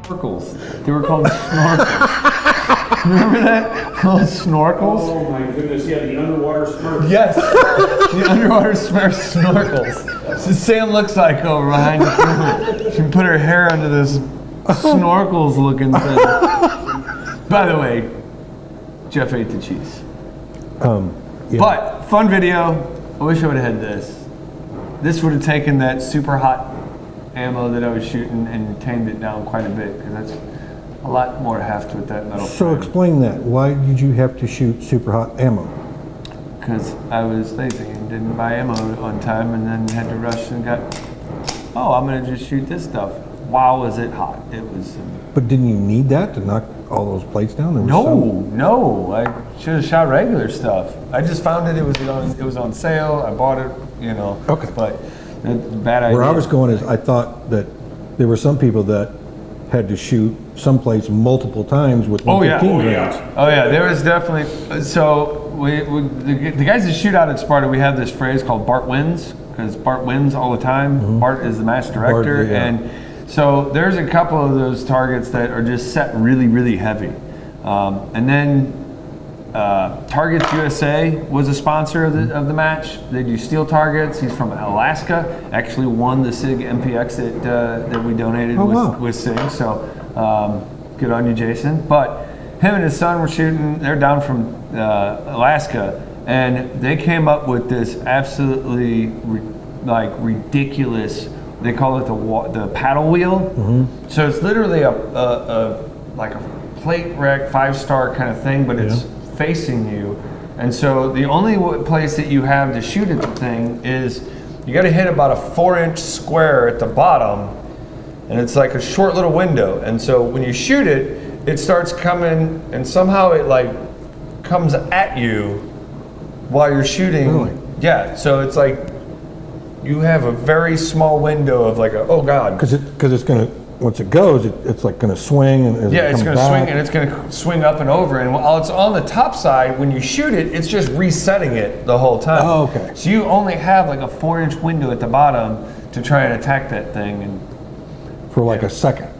B: Snorkels. They were called snorkels. Remember that? Called snorkels?
D: Oh my goodness, yeah, the underwater Smurf.
B: Yes. The underwater Smurf snorkels. So Sam looks like over behind the camera. She put her hair under this snorkels looking thing. By the way, Jeff ate the cheese.
A: Yeah.
B: But, fun video. I wish I would have had this. This would have taken that super hot ammo that I was shooting and tamed it down quite a bit, because that's a lot more heft with that metal
A: So
B: frame.
A: explain that. Why did you have to shoot super hot ammo?
B: Because I was lazy and didn't buy ammo on time, and then had to rush and got, oh, I'm going to just shoot this stuff. Wow, was it hot. It was...
A: But didn't you need that to knock all those plates down? There was
B: No, I should have shot regular stuff. I just found it was on sale. I bought it, you know.
A: Okay.
B: But bad idea.
A: Where I was going is I thought that there were some people that had to shoot someplace multiple times with 115 rounds.
B: Oh yeah, there was definitely. So the guys that shoot out at Sparta, we have this phrase called Bart wins, because Bart wins all the time.
A: Mm-hmm.
B: Bart is the match director,
A: yeah.
B: and so there's a couple of those targets that are just set really, really heavy, and then. Targets USA was a sponsor of the match. They do steel targets. He's from Alaska. Actually won the SIG MPX that we donated with SIG. So good on you, Jason. But him and his son were shooting. They're down from Alaska, And they came up with this absolutely ridiculous. They call it the paddle wheel. So it's literally a plate rack 5-star kind of thing, but it's facing you. And so the only place that you have to shoot at the thing is you got to hit about a 4-inch square at the bottom, and it's like a short little window. And so when you shoot it, it starts coming, and somehow it like comes at you while you're shooting.
A: Really?
B: Yeah. So it's like you have a very small window of like oh god.
A: Because it's gonna, once it goes, it's like gonna swing and
B: It's going to swing, and it's going to swing up and over. And while it's on the top side, when you shoot it, it's just resetting it the whole time.
A: Oh, okay.
B: So you only have like a 4-inch window at the bottom to try and attack that thing. And
A: for like a second.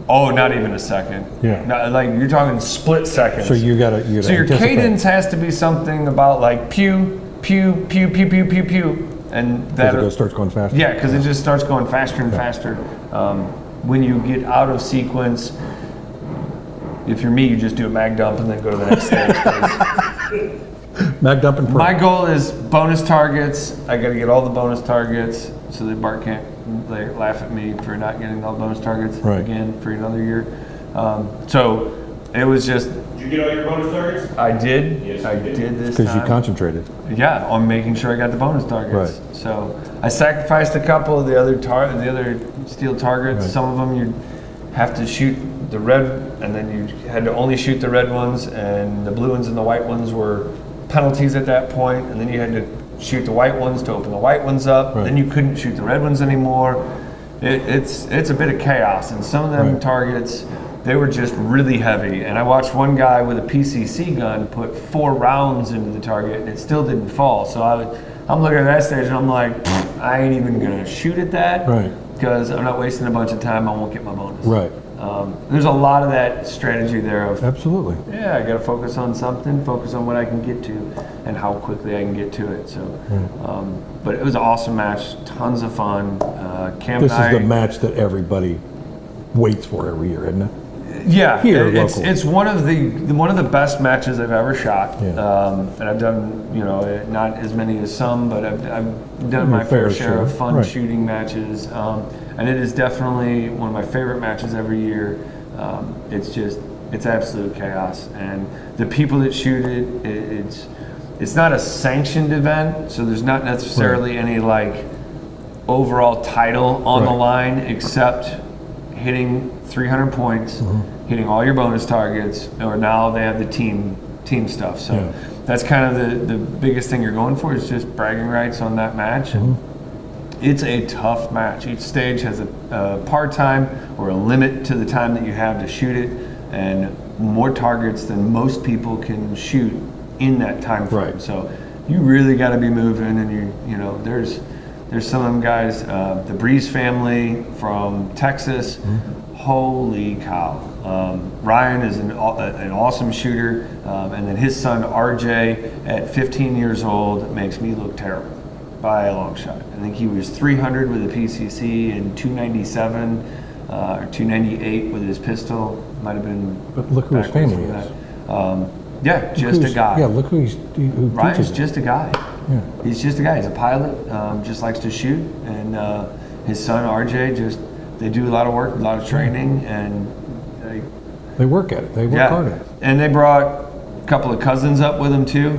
B: oh, not even a second.
A: Yeah.
B: Not, like you're talking split seconds.
A: So you gotta
B: So your
A: anticipate.
B: cadence has to be something about like pew, pew, pew, pew, pew, pew, pew, and that
A: starts going faster.
B: Yeah, because it just starts going faster and faster. When you get out of sequence, if you're me, you just do a mag dump and then go to the next stage.
A: Mag dump and
B: My goal is bonus targets. I got to get all the bonus targets so that Bart can't laugh at me for not getting all the bonus targets again for another year. So it was just.
D: Did you get all your bonus targets?
B: I did.
D: Yes,
B: I
D: you did.
B: did this time.
A: Because you concentrated.
B: Yeah, on making sure I got the bonus targets.
A: Right.
B: So I sacrificed a couple of the other steel targets.
A: Right.
B: Some of them you have to shoot the red, and then you had to only shoot the red ones, and the blue ones and the white ones were penalties at that point, and then you had to shoot the white ones to open the white ones up.
A: Right.
B: Then you couldn't shoot the red ones anymore. It's a bit of chaos, and some of them targets, they were just really heavy. And I watched one guy with a PCC gun put 4 rounds into the target, and it still didn't fall. So I'm looking at that stage, and I'm like, I ain't even gonna shoot at that, because I'm not wasting a bunch of time. I won't get my bonus.
A: Right.
B: There's a lot of that strategy there of
A: Absolutely.
B: yeah, I got to focus on something, focus on what I can get to, and how quickly I can get to it. So, but it was an awesome match, tons of fun. Cam
A: This
B: and I,
A: is the match that everybody waits for every year, isn't it?
B: yeah,
A: here
B: it's
A: locally.
B: one of the best matches I've ever shot.
A: Yeah.
B: And I've done not as many as some, but I've done my fair share of fun shooting matches. And it is definitely one of my favorite matches every year. It's absolute chaos, and the people that shoot it's not a sanctioned event, so there's not necessarily any like overall title on the line, except hitting 300 points, hitting all your bonus targets, or now they have the team stuff. So that's kind of the biggest thing you're going for, is just bragging rights on that match. And it's a tough match. Each stage has a par time or a limit to the time that you have to shoot it, and more targets than most people can shoot in that time frame.
A: Right.
B: So you really got to be moving, and there's some of them guys, the Breeze family from Texas. Holy cow! Ryan is an awesome shooter, and then his son RJ at 15 years old makes me look terrible by a long shot. I think he was 300 with a PCC and 297 or 298 with his pistol. Might have been.
A: But look who his
B: backwards
A: family
B: from
A: is.
B: that. Yeah, just a guy.
A: Yeah, look who
B: Ryan's
A: teaches
B: just a guy.
A: Yeah.
B: He's just a guy. He's a pilot. Just likes to shoot, and his son RJ they do a lot of work, a lot of training, and
A: They work at it. They work hard at it.
B: And they brought a couple of cousins up with them too.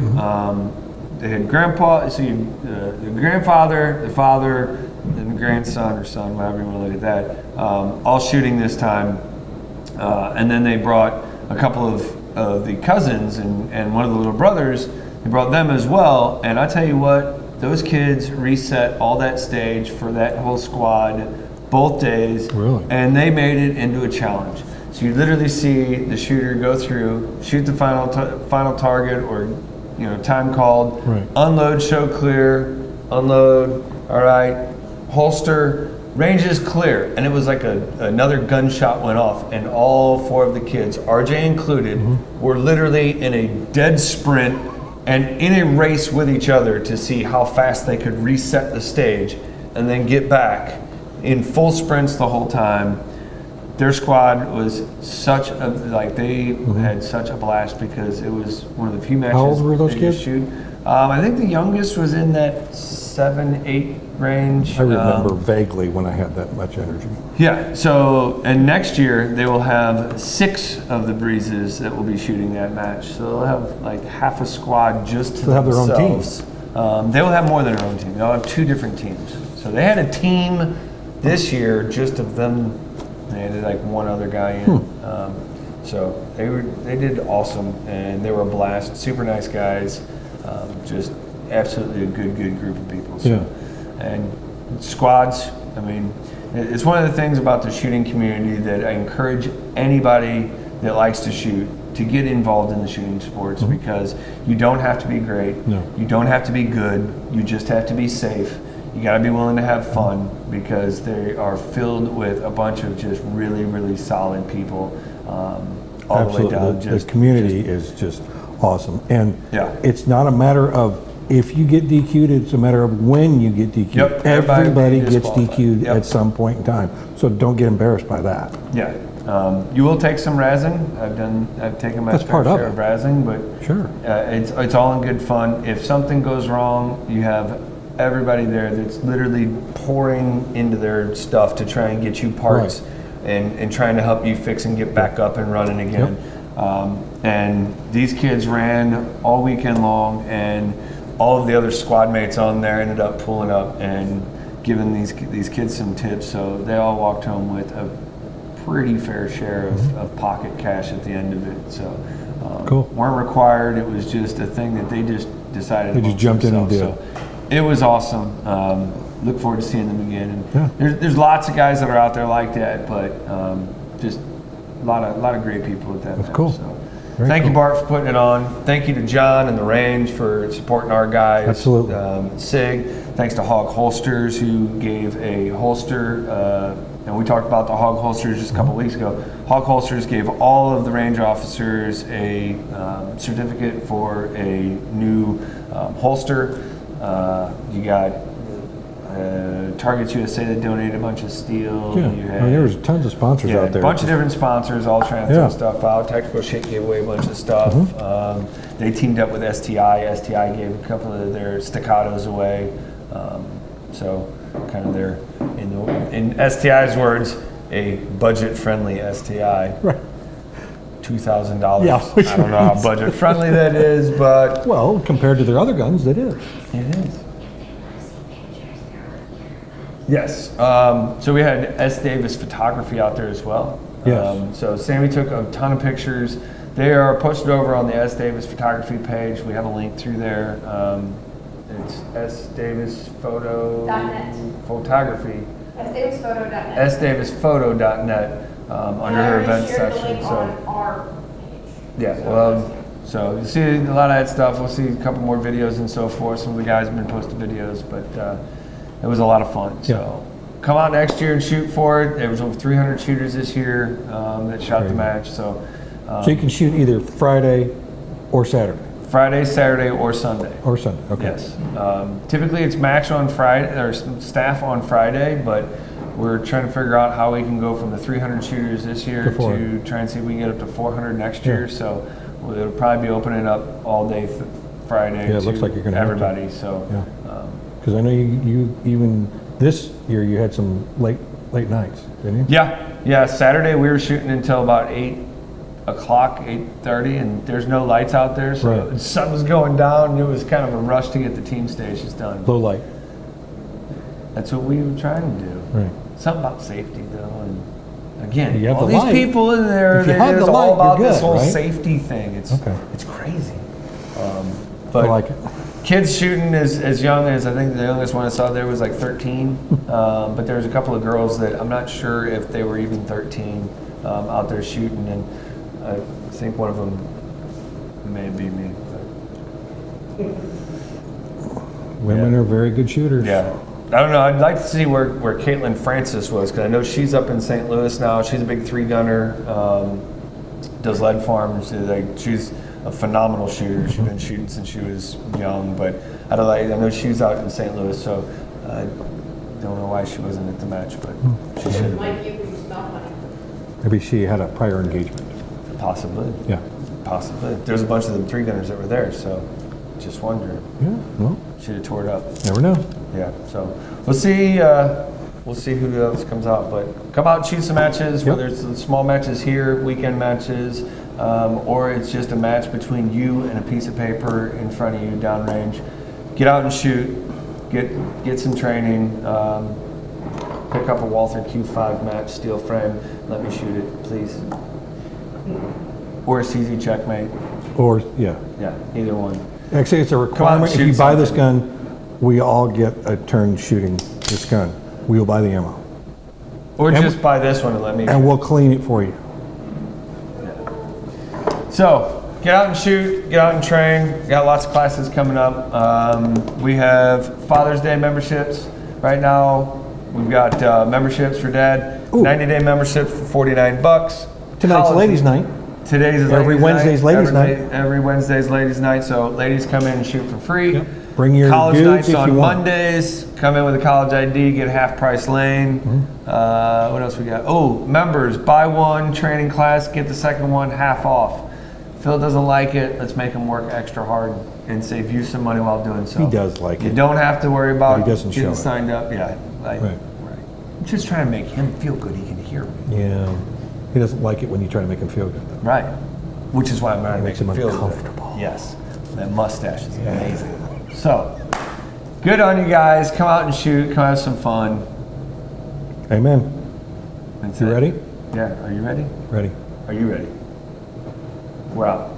B: They had grandpa, the grandfather, the father, and the grandson or son, however you want to look at that, all shooting this time. And then they brought a couple of the cousins and one of the little brothers. They brought them as well. And I tell you what, those kids reset all that stage for that whole squad both days.
A: Really?
B: And they made it into a challenge. So you literally see the shooter go through, shoot the final target or time called, unload, show clear, unload, all right, holster, range is clear. And it was like another gunshot went off, and all 4 of the kids, RJ included, were literally in a dead sprint and in a race with each other to see how fast they could reset the stage and then get back in full sprints the whole time. their squad was such a, like, they had such a blast because it was one of the few matches.
A: How old were those
B: they could
A: kids?
B: Shoot. I think the youngest was in that 7, 8 range.
A: I remember vaguely when I had that much energy.
B: Yeah, so, and next year they will have 6 of the Breezes that will be shooting that match. So they'll have like half a squad just to
A: They'll have their own
B: themselves. They will have more than their own team. They'll have 2 different teams. So they had a team this year just of them. They had like one other guy in. So they did awesome, and they were a blast. Super nice guys. Just absolutely a good group of people. So.
A: Yeah.
B: And squads, I mean, it's one of the things about the shooting community that I encourage anybody that likes to shoot to get involved in the shooting sports, because you don't have to be great.
A: No.
B: You don't have to be good. You just have to be safe. You got to be willing to have fun, because they are filled with a bunch of just really solid people, all
A: Absolutely.
B: the way down.
A: The community is just awesome. And
B: Yeah.
A: it's not a matter of if you get DQ'd, it's a matter of when you get DQ'd.
B: Yep,
A: Everybody
B: everybody
A: gets
B: disqualified.
A: DQ'd
B: Yep.
A: at some point in time. So don't get embarrassed by that.
B: Yeah. You will take some razzing. I've taken my
A: That's
B: fair
A: part of
B: share
A: it.
B: of razzing, but
A: Sure.
B: it's all in good fun. If something goes wrong, you have everybody there that's literally pouring into their stuff to try and get you parts and trying to help you fix and get back up and running again. And these kids ran all weekend long, and all of the other squad mates on there ended up pulling up and giving these kids some tips. So they all walked home with a pretty fair share of pocket cash at the end of it. So
A: Cool.
B: weren't required. It was just a thing that they just decided.
A: They just
B: amongst
A: jumped in and
B: themselves. So it was awesome. Look forward to seeing them again. And
A: Yeah.
B: there's lots of guys that are out there like that, but just a lot of great people at that.
A: That's
B: match,
A: cool.
B: So.
A: Very
B: Thank you,
A: cool.
B: Bart, for putting it on. Thank you to John and the Range for supporting our guys.
A: Absolutely.
B: Sig. Thanks to Hog Holsters, who gave a holster. And we talked about the Hog Holsters just a couple weeks ago. Hog Holsters gave all of the range officers a certificate for a new holster. You got Targets USA that donated a bunch of steel.
A: Yeah.
B: You
A: I mean, there was tons of sponsors out
B: a
A: there.
B: bunch of different sponsors all trying to
A: Yeah.
B: throw stuff out. Tactical Shit gave away a bunch of stuff. They teamed up with STI. STI gave a couple of their staccatos away. So kind of their, in STI's words, a budget-friendly STI.
A: Right.
B: $2,000.
A: Yeah, which
B: I don't know how budget-friendly that is, but
A: Well, compared to their other guns, it is.
B: it is. Yes. So we had S. Davis Photography out there as well.
A: Yes.
B: So Sammy took a ton of pictures. They are posted over on the S. Davis Photography page. We have a link through there. It's S. Davis Photo
C: .net.
B: Photography.
C: SDavisPhoto.net.
B: sdavisphoto.net under her events
C: shared the
B: section.
C: link
B: So.
C: on our page.
B: Yeah, well, so you see a lot of that stuff. We'll see a couple more videos and so forth. Some of the guys have been posting videos, but it was a lot of fun. So come out next year and shoot for it. There was over 300 shooters this year that shot the match. So
A: So you can shoot either Friday or Saturday
B: Friday, Saturday, or Sunday.
A: or Sunday. Okay.
B: Yes. Typically it's match on Friday, or staff on Friday, but we're trying to figure out how we can go from the 300 shooters this year
A: To
B: to
A: 400.
B: try and see if we can get up to 400 next
A: Yeah.
B: year. So it'll probably be opening up all day Friday
A: Yeah, it
B: to
A: looks like you're gonna have to.
B: everybody. So
A: Yeah. Because I know you even this year you had some late nights, didn't you?
B: yeah. Saturday we were shooting until about 8:00, 8:30, and there's no lights out there, so
A: Right.
B: the sun was going down. And it was kind of a rush to get the team stations done.
A: Low light.
B: That's what we were trying to do.
A: Right.
B: Something about safety though, and again,
A: You have
B: all
A: the
B: these
A: light.
B: people in there,
A: If you have
B: it's
A: the light,
B: all about
A: you're
B: this
A: good,
B: whole
A: right?
B: safety thing. It's
A: Okay.
B: it's crazy.
A: I
B: But
A: like it.
B: kids shooting as young as, I think the youngest one I saw there was like 13, but there was a couple of girls that I'm not sure if they were even 13 out there shooting, and I think one of them may be me. But
A: Women are very good shooters.
B: yeah. I don't know. I'd like to see where Caitlin Francis was, because I know she's up in St. Louis now. She's a big 3-gunner, does lead farms. She's a phenomenal shooter. She's been shooting since she was young, but I know she's out in St. Louis, so I don't know why she wasn't at the match, but she should have been.
C: Mike, you can smell money.
A: Maybe she had a prior engagement.
B: Possibly.
A: Yeah.
B: Possibly. There's a bunch of the 3-gunners that were there, so just wondering.
A: Yeah, well,
B: Should have tore it up.
A: never know.
B: Yeah, so we'll see. We'll see who else comes out, but come out and shoot some matches.
A: Yep.
B: Whether it's the small matches here, weekend matches, or it's just a match between you and a piece of paper in front of you downrange. Get out and shoot. Get some training. Pick up a Walther Q5 match, steel frame. Let me shoot it, please. Or a CZ checkmate.
A: Or, yeah.
B: Yeah, either one.
A: Actually, it's a requirement. If
B: shoot
A: you buy this
B: something.
A: gun, we all get a turn shooting this gun. We'll buy the ammo.
B: Or
A: And-
B: just buy this one and let me shoot.
A: And we'll clean it for you.
B: So, get out and shoot, get out and train. Got lots of classes coming up. We have Father's Day memberships. Right now, we've got memberships for Dad.
A: Ooh.
B: 90-day memberships for $49.
A: Tonight's
B: College-
A: ladies' night.
B: Today's is
A: Every
B: ladies'
A: Wednesday's
B: night.
A: ladies' night.
B: Every Wednesday's ladies' night. So, ladies come in and shoot for free.
A: Yep. Bring your
B: College
A: dudes
B: nights
A: if
B: on
A: you want.
B: Mondays. Come in with a college ID, get a half price lane.
A: Mm-hmm.
B: What else we got? Oh, members, buy one training class, get the second one half off. Phil doesn't like it. Let's make him work extra hard and save you some money while doing so.
A: He does like
B: You
A: it.
B: don't have to worry about
A: But he doesn't show
B: getting
A: it.
B: signed up. Yeah, like,
A: Right.
B: I'm just trying to make him feel good. He can hear me.
A: Yeah. He doesn't like it when you try to make him feel good, though.
B: Right. Which is why I'm trying to make
A: Makes
B: him
A: him
B: feel
A: uncomfortable.
B: good. Yes. That mustache is amazing. So, good on you guys. Come out and shoot. Come have some fun.
A: Amen.
B: That's
A: You
B: it.
A: ready?
B: Yeah. Are you ready?
A: Ready.
B: Are you ready? We're out.